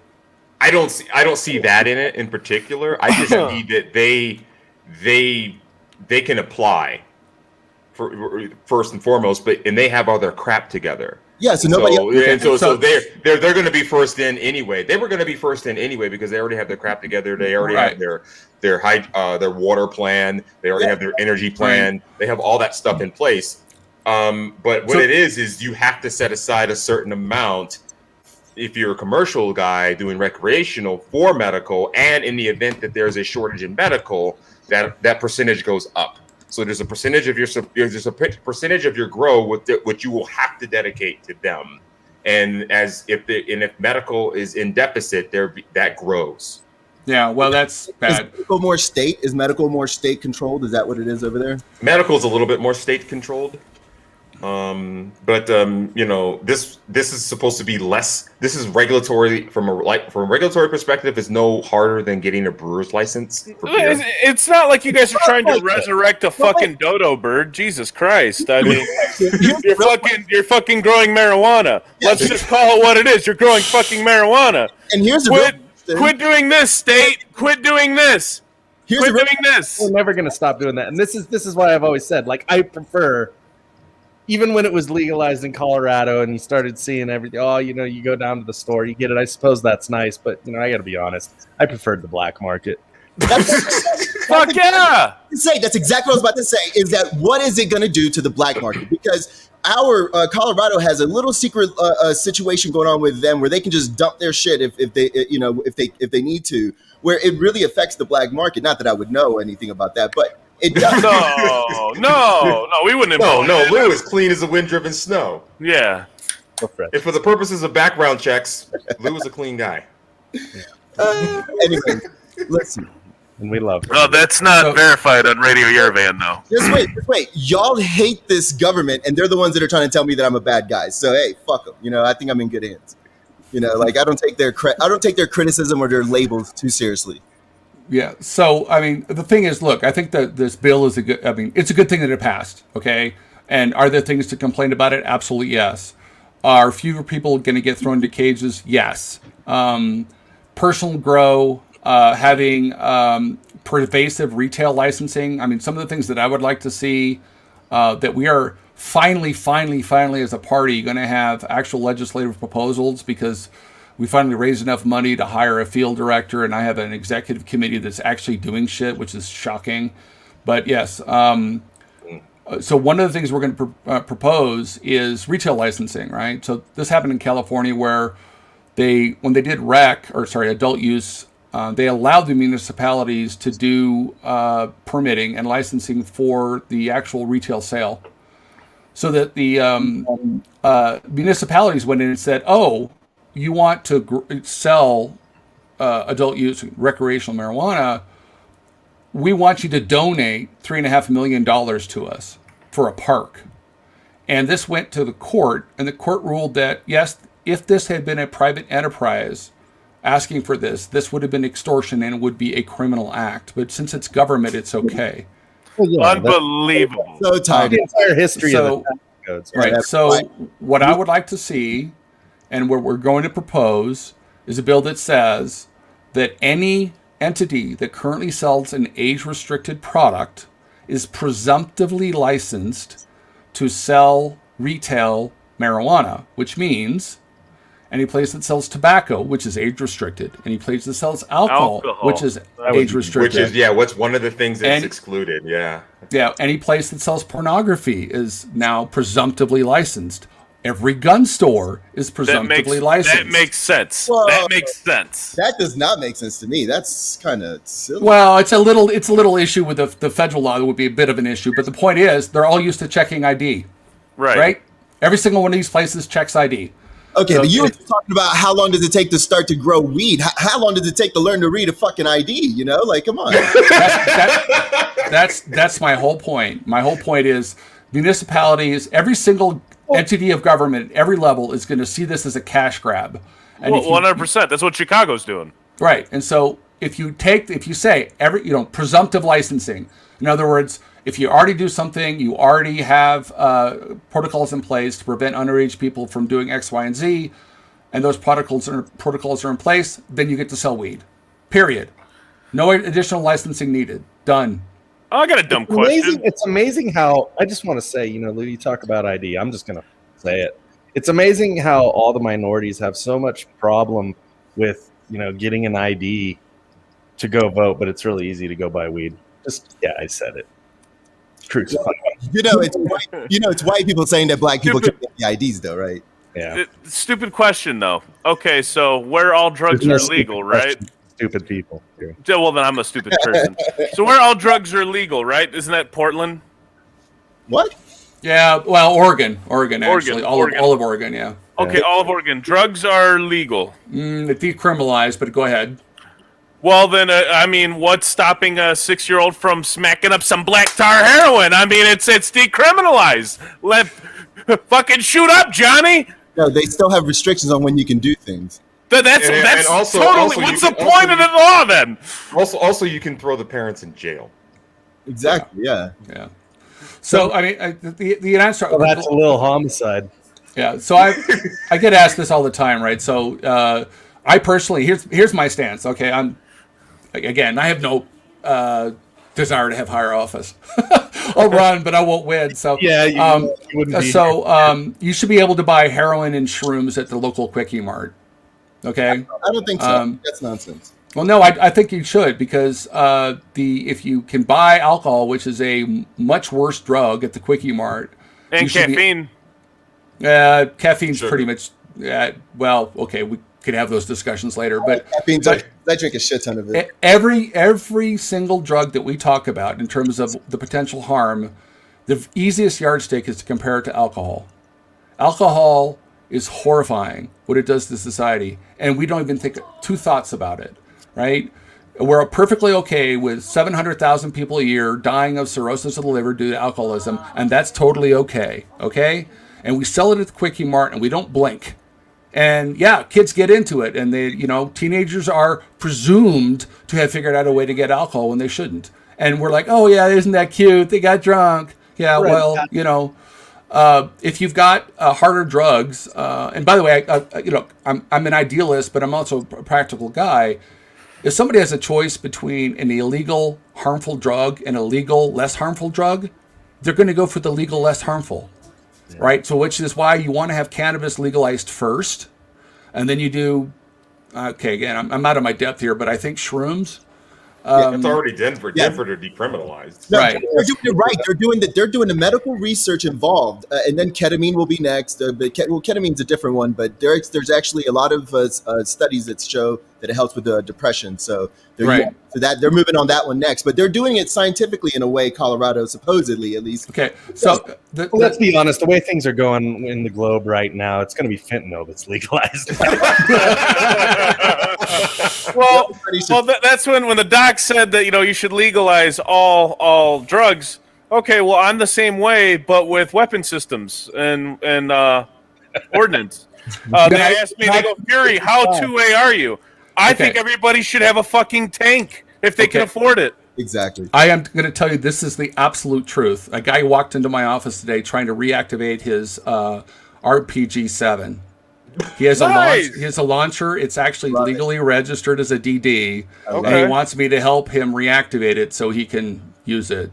I don't see that in it in particular. I just see that they can apply for first and foremost, and they have all their crap together. Yeah, so nobody. So they're going to be first in anyway. They were going to be first in anyway because they already have their crap together. They already have their water plan. They already have their energy plan. They have all that stuff in place. But what it is you have to set aside a certain amount if you're a commercial guy doing recreational for medical, and in the event that there's a shortage in medical, that percentage goes up. So there's a percentage of your grow which you will have to dedicate to them, and if medical is in deficit, that grows. Yeah, well, that's bad. Is medical more state controlled? Is that what it is over there? Medical is a little bit more state controlled. But you know, this is supposed to be less. This is regulatory from a regulatory perspective. Is no harder than getting a brewer's license for beer. It's not like you guys are trying to resurrect a fucking dodo bird. Jesus Christ! I mean, you're fucking growing marijuana. Let's just call it what it is. You're growing fucking marijuana. And here's quit doing this, state. Quit doing this. Quit doing this. We're never gonna stop doing that. And this is why I've always said, like, I prefer. Even when it was legalized in Colorado and you started seeing everything, you go down to the store, you get it. I suppose that's nice, but, I got to be honest. I preferred the black market. Fuck yeah! That's exactly what I was about to say, is that what is it going to do to the black market? Because our Colorado has a little secret situation going on with them where they can just dump their shit if they need to, where it really affects the black market. Not that I would know anything about that, but it does. No, we wouldn't. No, Lou is clean as a wind-driven snow. Yeah. If for the purposes of background checks, Lou is a clean guy. Anyway, listen. And we love him. Oh, that's not verified on Radio Yerevan, though. Just wait. Y'all hate this government, and they're the ones that are trying to tell me that I'm a bad guy. So hey, fuck them. I think I'm in good hands. Like I don't take their criticism or their labels too seriously. Yeah. So, I mean, the thing is, look, I think that this bill is it's a good thing that it passed. Okay. And are there things to complain about it? Absolutely. Yes. Are fewer people going to get thrown into cages? Yes. Personal grow, having pervasive retail licensing. I mean, some of the things that I would like to see that we are finally as a party going to have actual legislative proposals, because we finally raised enough money to hire a field director, and I have an executive committee that's actually doing shit, which is shocking. But yes, so one of the things we're going to propose is retail licensing, right? So this happened in California, where when they did adult use, they allowed the municipalities to do permitting and licensing for the actual retail sale, so that the municipalities went in and said, "Oh, you want to sell adult use recreational marijuana? We want you to donate $3.5 million to us for a park." And this went to the court, and the court ruled that, yes, if this had been a private enterprise asking for this would have been extortion and would be a criminal act. But since it's government, it's okay. Well, yeah, unbelievable. So tired. The entire history of the tax codes. Right. So what I would like to see, and what we're going to propose, is a bill that says that any entity that currently sells an age-restricted product is presumptively licensed to sell retail marijuana, which means any place that sells tobacco, which is age-restricted, any place that sells alcohol. Which is age-restricted. Which is, what's one of the things that's excluded, Yeah, any place that sells pornography is now presumptively licensed. Every gun store is presumptively licensed. That makes sense. Well, that makes sense. That does not make sense to me. That's kind of silly. Well, it's a little issue with the federal law that would be a bit of an issue. But the point is, they're all used to checking ID. Right? Every single one of these places checks ID. Okay, so, but you were talking about how long does it take to start to grow weed? How long does it take to learn to read a fucking ID? Like, come on. That's my whole point. My whole point is municipalities, every single entity of government, every level, is going to see this as a cash grab. And 100%. That's what Chicago's doing. Right. And so if you say presumptive licensing, in other words, if you already do something, you already have protocols in place to prevent underage people from doing X, Y, and Z, and those protocols are in place, then you get to sell weed. Period. No additional licensing needed. Done. Oh, I got a dumb question. It's amazing how, I just want to say, Lou, you talk about ID. I'm just going to say it. It's amazing how all the minorities have so much problem with, getting an ID to go vote, but it's really easy to go buy weed. I said it. Truth. It's white people saying that black people can't get the IDs, though, right? Yeah. Stupid question, though. Okay, so where all drugs are legal, right? Stupid people. Yeah. Well, then I'm a stupid person. So where all drugs are legal, right? Isn't that Portland? What? Yeah, well, Oregon, actually. All of Oregon, yeah. Okay, all of Oregon. Drugs are legal. It's decriminalized, but go ahead. Well, then, what's stopping a 6-year-old from smacking up some black tar heroin? I mean, it's decriminalized. Fucking shoot up, Johnny. No, they still have restrictions on when you can do things. That's and also- totally. also What's you the can- point of the law then? Also, you can throw the parents in jail. Exactly. Yeah. Yeah. So I mean, the answer. Well, that's a little homicide. Yeah. So I get asked this all the time, right? So I personally, here's my stance. Okay, I have no desire to have higher office. I'll run, but I won't win. So Yeah, you wouldn't be. so you should be able to buy heroin and shrooms at the local Quickie Mart. Okay. I don't think so. That's nonsense. Well, no, I think you should, because if you can buy alcohol, which is a much worse drug at the Quickie Mart, And you should be- caffeine. caffeine's Sugar. pretty much. Well, okay, we could have those discussions later, but I drink a shit ton of it. every single drug that we talk about in terms of the potential harm, the easiest yardstick is to compare it to alcohol. Alcohol is horrifying what it does to society, and we don't even think two thoughts about it, right? We're perfectly okay with 700,000 people a year dying of cirrhosis of the liver due to alcoholism, and that's totally okay, okay? And we sell it at the Quickie Mart, and we don't blink. And yeah, kids get into it, and teenagers are presumed to have figured out a way to get alcohol when they shouldn't. And we're like, oh yeah, isn't that cute? They got drunk. Yeah, Right. well, if you've got harder drugs, and by the way, I'm an idealist, but I'm also a practical guy. If somebody has a choice between an illegal, harmful drug and a legal, less harmful drug, they're going to go for the legal, less harmful, right? So, which is why you want to have cannabis legalized first, and then you do. Okay, again, I'm out of my depth here, but I think shrooms. It's already Denver. Yeah. Denver to decriminalized. No, Right. they're doing it right. They're doing the medical research involved, and then ketamine will be next. But ketamine's a different one. But there's actually a lot of studies that show that it helps with depression. So Right. they're moving on that one next. But they're doing it scientifically in a way. Colorado, supposedly, at least. Okay, so Well, let's be honest. The way things are going in the globe right now, it's going to be fentanyl that's legalized. Well, Everybody should- that's when the doc said that you should legalize all drugs. Okay, well, I'm the same way, but with weapon systems and ordnance. They asked me, they go, Fury, how 2A are you? I Okay. think everybody should have a fucking tank if they can Okay. afford it. Exactly. I am going to tell you this is the absolute truth. A guy walked into my office today trying to reactivate his RPG-7. He has Nice. he has a launcher. It's actually Love it. legally registered as a DD, and he Okay. wants me to help him reactivate it so he can use it.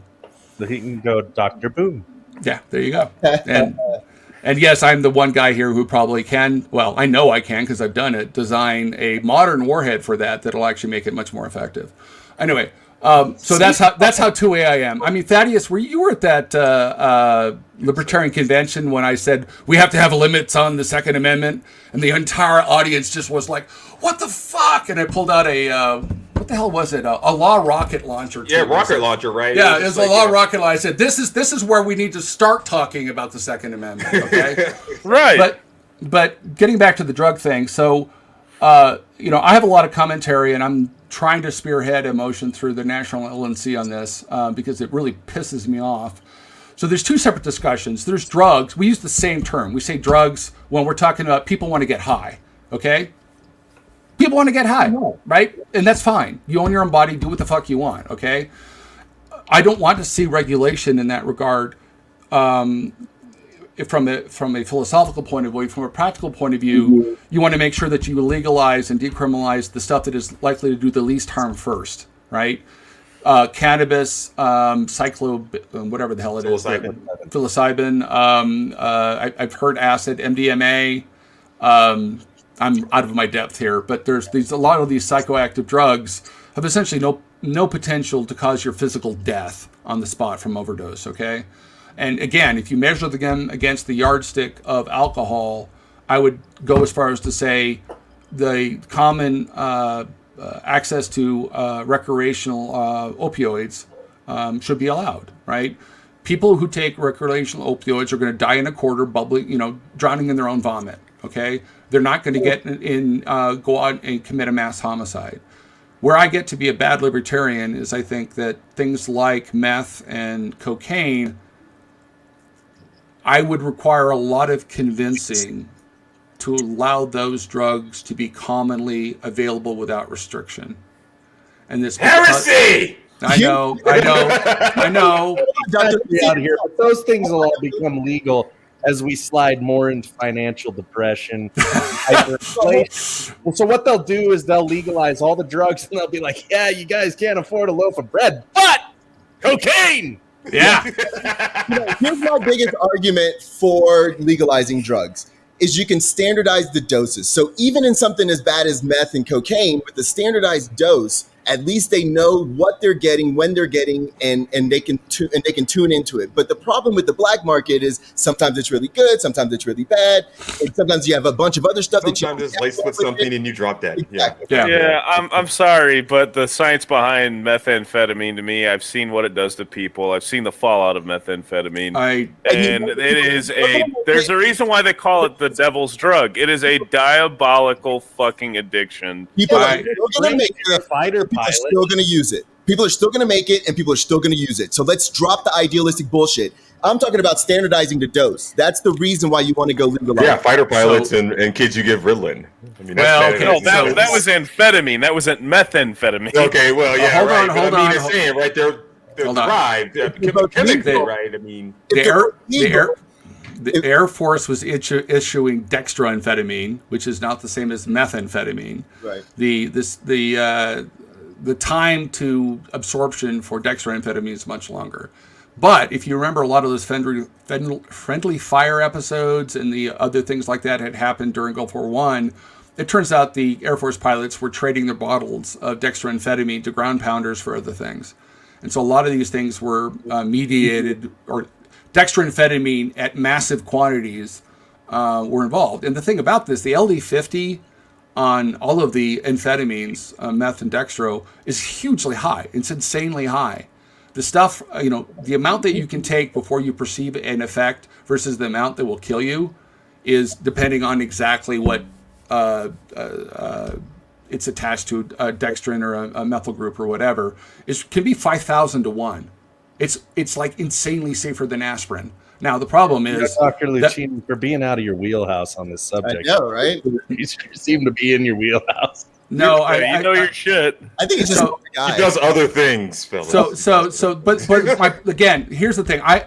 So he can go Dr. Boom. Yeah, there you go. And yes, I'm the one guy here who probably can. Well, I know I can because I've done it. Design a modern warhead for that'll actually make it much more effective. Anyway, so that's how 2A I am. I mean, Thaddeus, you were at that libertarian convention when I said we have to have limits on the Second Amendment, and the entire audience just was like, "What the fuck?" And I pulled out what the hell was it? A law rocket launcher. Yeah, too. rocket launcher, right? Yeah, It was it's just a law like, rocket launcher. I said, "This is where we need to start talking about the Second Amendment." Okay. Right. But getting back to the drug thing, so I have a lot of commentary, and I'm trying to spearhead a motion through the National LNC on this because it really pisses me off. So there's two separate discussions. There's drugs. We use the same term. We say drugs when we're talking about people want to get high. Okay. People want to get high, right? And that's fine. You own your own body. Do what the fuck you want. Okay. I don't want to see regulation in that regard. From a philosophical point of view, from a practical point of view, you want to make sure that you legalize and decriminalize the stuff that is likely to do the least harm first, right? Cannabis, whatever the hell it is, psilocybin. I've heard acid, MDMA. I'm out of my depth here, but there's a lot of these psychoactive drugs have essentially no potential to cause your physical death on the spot from overdose. Okay. And again, if you measure them against the yardstick of alcohol, I would go as far as to say the common access to recreational opioids should be allowed, right? People who take recreational opioids are going to die in a quarter, bubbling, drowning in their own vomit, okay? They're not going to go out and commit a mass homicide. Where I get to be a bad libertarian is I think that things like meth and cocaine I would require a lot of convincing to allow those drugs to be commonly available without restriction. And this Heresy! I know. Dr. Out here, but those things will all become legal as we slide more into financial depression, hyperinflation. Well, so what they'll do is they'll legalize all the drugs, and they'll be like, "Yeah, you guys can't afford a loaf of bread, but cocaine." Yeah. Here's my biggest argument for legalizing drugs is you can standardize the doses. So even in something as bad as meth and cocaine, with the standardized dose, at least they know what they're getting, when they're getting, and they can tune into it. But the problem with the black market is sometimes it's really good, sometimes it's really bad, and sometimes you have a bunch of other stuff Sometimes it's laced with something and you drop dead. Exactly. Yeah, I'm sorry, but the science behind methamphetamine, to me, I've seen what it does to people. I've seen the fallout of methamphetamine. There's a reason why they call it the devil's drug. It is a diabolical fucking addiction. People are still going to make You're a fighter People are pilot. still going to use it. People are still going to make it, and people are still going to use it. So let's drop the idealistic bullshit. I'm talking about standardizing the dose. That's the reason why you want to go legalize. Yeah, fighter pilots and kids you give Ritalin. I mean, That was amphetamine. That wasn't methamphetamine. Okay, well, yeah, hold right. on, hold on. It's saying right there, they're Hold on. derived chemically, right? I mean, The Air Force was issuing dextroamphetamine, which is not the same as methamphetamine. Right. The time to absorption for dextroamphetamine is much longer. But if you remember, a lot of those friendly fire episodes and the other things like that had happened during Gulf War I. It turns out the Air Force pilots were trading their bottles of dextroamphetamine to ground pounders for other things. And so a lot of these things were mediated, or dextroamphetamine at massive quantities were involved. And the thing about this, the LD50 on all of the amphetamines, meth and dextro, is hugely high. It's insanely high. The stuff, the amount that you can take before you perceive an effect versus the amount that will kill you is depending on exactly what it's attached to, a dextrin or a methyl group or whatever. It can be 5,000 to 1. It's like insanely safer than aspirin. Now the problem is, Dr. Luchini, for being out of your wheelhouse on this subject. I know, right? You seem to be in your wheelhouse. no, You know your shit. I think it's just So- guy. he does other things, fellas. but again, here's the thing. I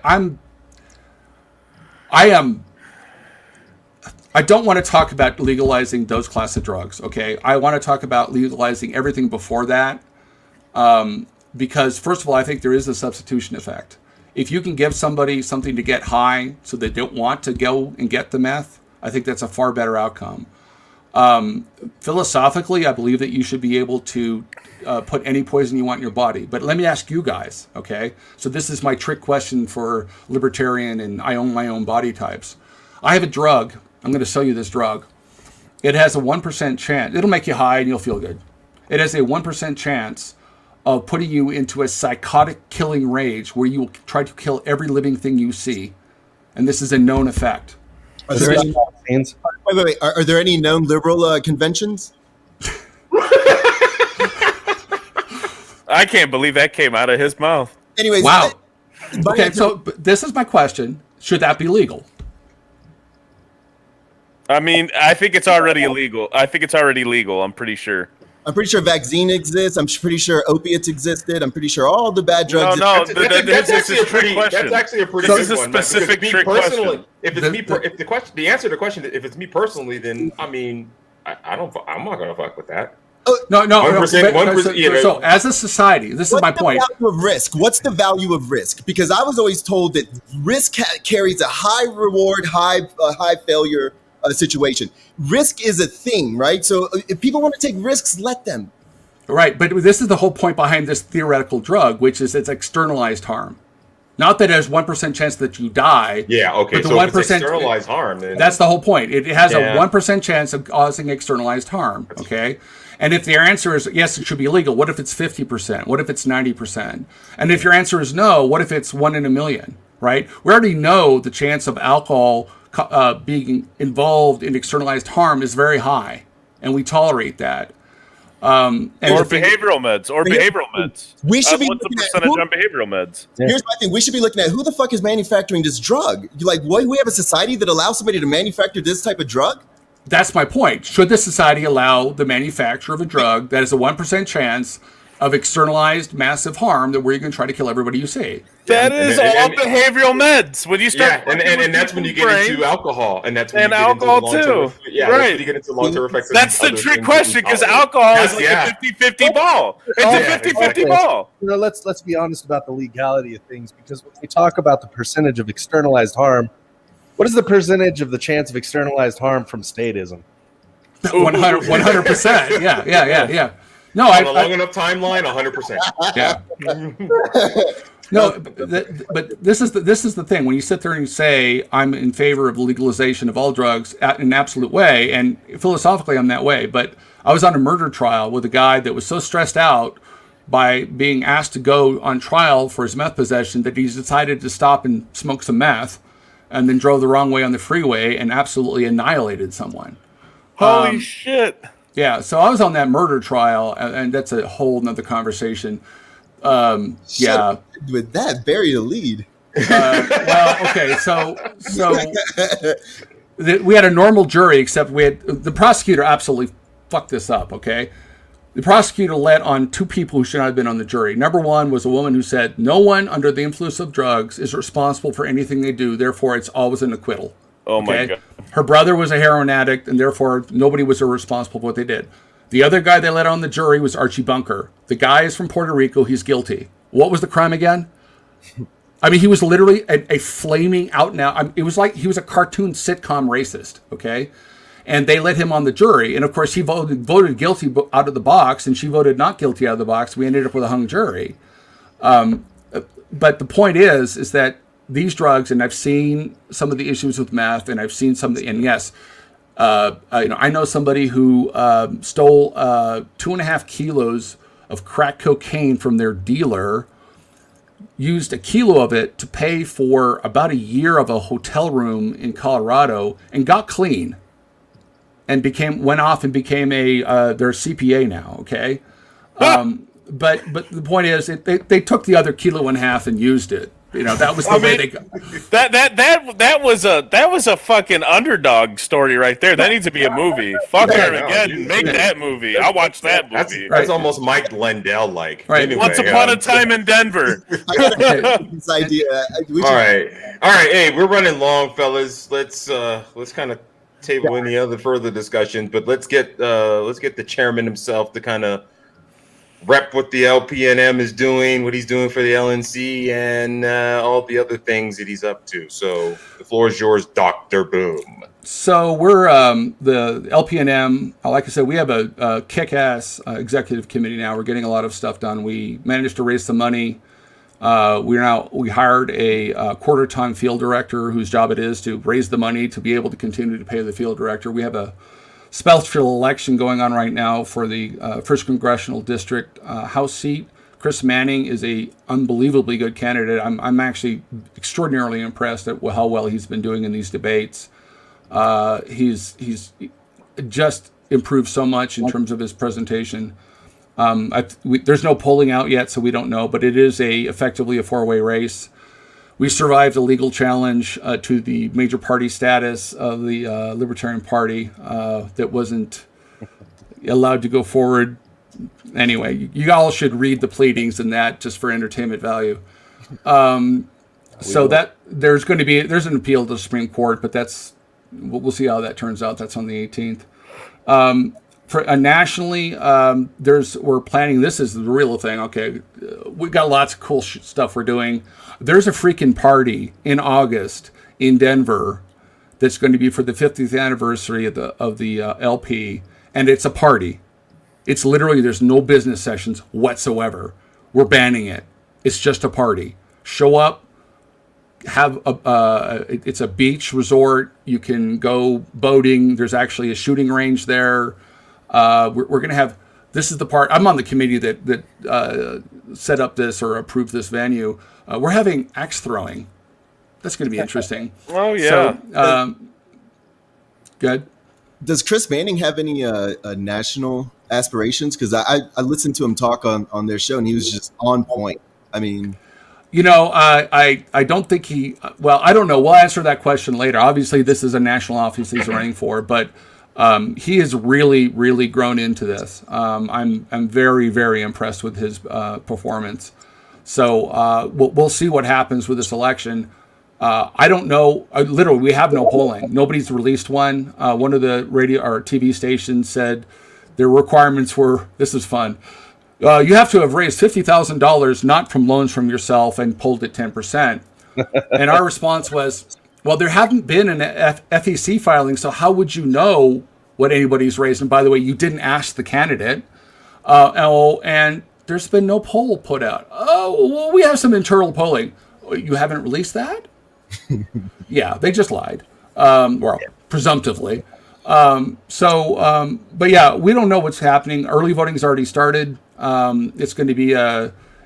don't want to talk about legalizing those class of drugs. Okay, I want to talk about legalizing everything before that, because first of all, I think there is a substitution effect. If you can give somebody something to get high so they don't want to go and get the meth, I think that's a far better outcome. Philosophically, I believe that you should be able to put any poison you want in your body. But let me ask you guys, okay? So this is my trick question for libertarian and I own my own body types. I have a drug. I'm going to sell you this drug. It has a 1% chance. It'll make you high and you'll feel good. It has a 1% chance of putting you into a psychotic killing rage where you will try to kill every living thing you see. And this is a known effect. Are there any, wait. Are there any known liberal conventions? I can't believe that came out of his mouth. Anyways, Wow. Okay, so this is my question. Should that be legal? I mean, I think it's already illegal. I'm pretty sure. I'm pretty sure vaccine exists. I'm pretty sure opiates existed. I'm pretty sure all the bad drugs. No, That's this is a trick that's question. actually a pretty This good is a one. specific Because trick question. If it's the answer to the question, if it's me personally, then I mean, I'm not gonna fuck with that. No. 1%, 1%, So as a society, this is my point. What's the value of risk? What's the value of risk? Because I was always told that risk carries a high reward, high failure situation. Risk is a thing, right? So if people want to take risks, let them. Right, but this is the whole point behind this theoretical drug, which is it's externalized harm. Not that there's 1% chance that you die. Yeah, okay. But the So if 1%, it's externalized harm, then that's the whole point. It has a Yeah. 1% chance of causing externalized harm. Okay, and if their answer is yes, it should be illegal. What if it's 50%? What if it's 90%? And if your answer is no, what if it's 1 in a million? Right? We already know the chance of alcohol being involved in externalized harm is very high, and we tolerate that. And Or behavioral meds. We should be What's the looking at percentage on behavioral meds? Here's my thing. We should be looking at who the fuck is manufacturing this drug. Like, what? We have a society that allows somebody to manufacture this type of drug? that's my point. Should the society allow the manufacture of a drug that has a 1% chance of externalized massive harm that where you can try to kill everybody you see? That is all behavioral meds. When you start, and that's when you get into alcohol, and that's when you get alcohol into too. Yeah, right. that's when you get into long-term effects. That's the trick question, because alcohol is like a 50-50 ball. It's a 50-50 ball. You know, let's be honest about the legality of things, because when we talk about the percentage of externalized harm, what is the percentage of the chance of externalized harm from statism? 100%. Yeah. No, on a long enough timeline, 100%. Yeah. No, but this is the thing. When you sit there and you say I'm in favor of the legalization of all drugs in an absolute way, and philosophically I'm that way, but I was on a murder trial with a guy that was so stressed out by being asked to go on trial for his meth possession that he decided to stop and smoke some meth, and then drove the wrong way on the freeway and absolutely annihilated someone. Holy shit. Yeah, so I was on that murder trial, and that's a whole nother conversation. Yeah. With that, bury the lead. Well, okay, so we had a normal jury, except we had the prosecutor absolutely fucked this up. Okay, the prosecutor let on two people who should not have been on the jury. Number one was a woman who said no one under the influence of drugs is responsible for anything they do, therefore it's always an acquittal. Oh my God. Her brother was a heroin addict, and therefore nobody was responsible for what they did. The other guy they let on the jury was Archie Bunker. The guy is from Puerto Rico. He's guilty. What was the crime again? I mean, he was literally a flaming out and out. It was like he was a cartoon sitcom racist, okay? And they let him on the jury. And, of course, he voted guilty out of the box, and she voted not guilty out of the box. We ended up with a hung jury. But the point is that these drugs, and I've seen some of the issues with meth, and I've seen some of the, and yes, I know somebody who stole 2.5 kilos of crack cocaine from their dealer, used a kilo of it to pay for about a year of a hotel room in Colorado, and got clean, and went off and became their CPA now. Okay, but the point is, they took the other kilo and a half and used it. You know, that was the way they got. That was a fucking underdog story right there. That needs to be a movie. Fuck Armageddon. Make that movie. I'll watch that movie. That's almost Mike Lindell like. Right. Anyway, Once upon a time in Denver. This idea. All right. Hey, we're running long, fellas. Let's kind of table any other further discussion, but let's get the chairman himself to kind of rep what the LPNM is doing, what he's doing for the LNC, and all the other things that he's up to. So the floor is yours, Dr. Boom. So we're the LPNM. Like I said, we have a kick-ass executive committee now. We're getting a lot of stuff done. We managed to raise some money. We hired a quarter-time field director whose job it is to raise the money to be able to continue to pay the field director. We have a special election going on right now for the 1st Congressional District House seat. Chris Manning is a unbelievably good candidate. I'm actually extraordinarily impressed at how well he's been doing in these debates. He's just improved so much in terms of his presentation. There's no polling out yet, so we don't know, but it is effectively a four-way race. We survived a legal challenge to the major party status of the Libertarian Party that wasn't allowed to go forward. Anyway, you all should read the pleadings and that just for entertainment value. So that there's an appeal to the Supreme Court, but we'll see how that turns out. That's on the 18th. Nationally, we're planning. This is the real thing. Okay, we got lots of cool stuff we're doing. There's a freaking party in August in Denver that's going to be for the 50th anniversary of the LP, and it's a party. It's literally, there's no business sessions whatsoever. We're banning it. It's just a party. Show up. It's a beach resort. You can go boating. There's actually a shooting range there. We're going to have. This is the part. I'm on the committee that set up this or approved this venue. We're having axe throwing. That's going to be interesting. Oh yeah. So, good. Does Chris Manning have any national aspirations? Because I listened to him talk on their show, and he was just on point. I mean, I don't think he. Well, I don't know. We'll answer that question later. Obviously, this is a national office he's running for, but he has really, really grown into this. I'm very, very impressed with his performance. So we'll see what happens with this election. I don't know. Literally, we have no polling. Nobody's released one. One of the radio or TV stations said their requirements were. This is fun. You have to have raised $50,000 not from loans from yourself and pulled at 10%. And our response was, well, there haven't been an FEC filing, so how would you know what anybody's raised? And by the way, you didn't ask the candidate. And there's been no poll put out. Oh, well, we have some internal polling. You haven't released that? Yeah, they just lied. Well, presumptively. But yeah, we don't know what's happening. Early voting's already started. It's going to be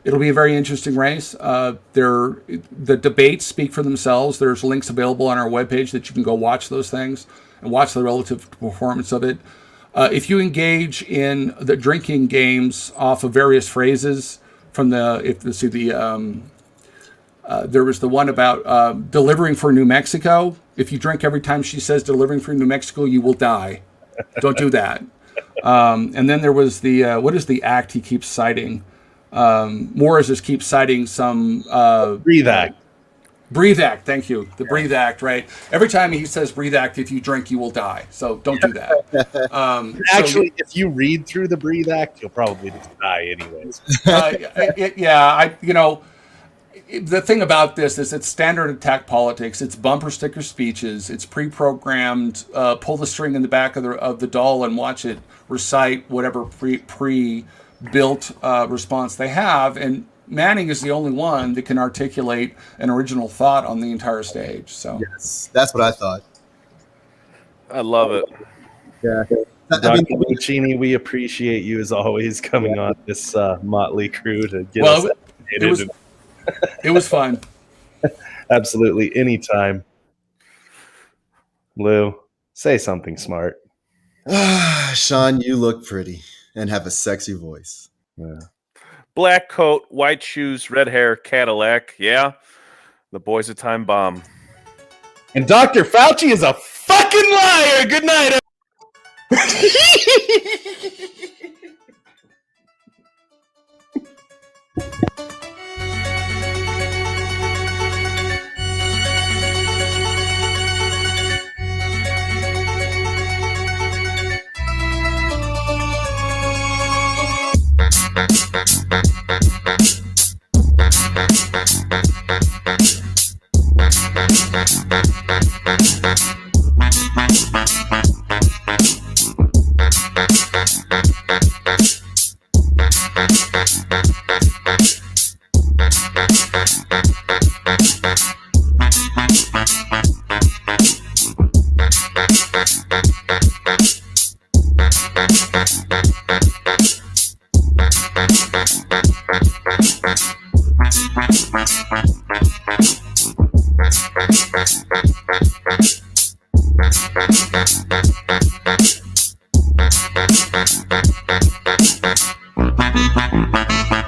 it'll be a very interesting race. The debates speak for themselves. There's links available on our webpage that you can go watch those things and watch the relative performance of it. If you engage in the drinking games off of various phrases from there was the one about delivering for New Mexico. If you drink every time she says delivering for New Mexico, you will die. Don't do that. And then there was the, what is the act he keeps citing? Morris just keeps citing some... Breathe Act. Breathe Act, thank you. The Breathe Act, right? Every time he says Breathe Act, if you drink, you will die. So don't do that. Actually, if you read through the Breathe Act, you'll probably just die anyways. The thing about this is it's standard attack politics. It's bumper sticker speeches. It's pre-programmed. Pull the string in the back of the doll and watch it recite whatever pre-built response they have. And Manning is the only one that can articulate an original thought on the entire stage. So yes, that's what I thought. I love it. Yeah. Dr. Luchini, we appreciate you as always coming on this motley crew to get us educated. It was fun. Absolutely. Anytime. Lou, say something smart. Sean, you look pretty and have a sexy voice. Yeah. Black coat, white shoes, red hair, Cadillac. Yeah. The boy's a time bomb. And Dr. Fauci is a fucking liar. Good night. Thank you.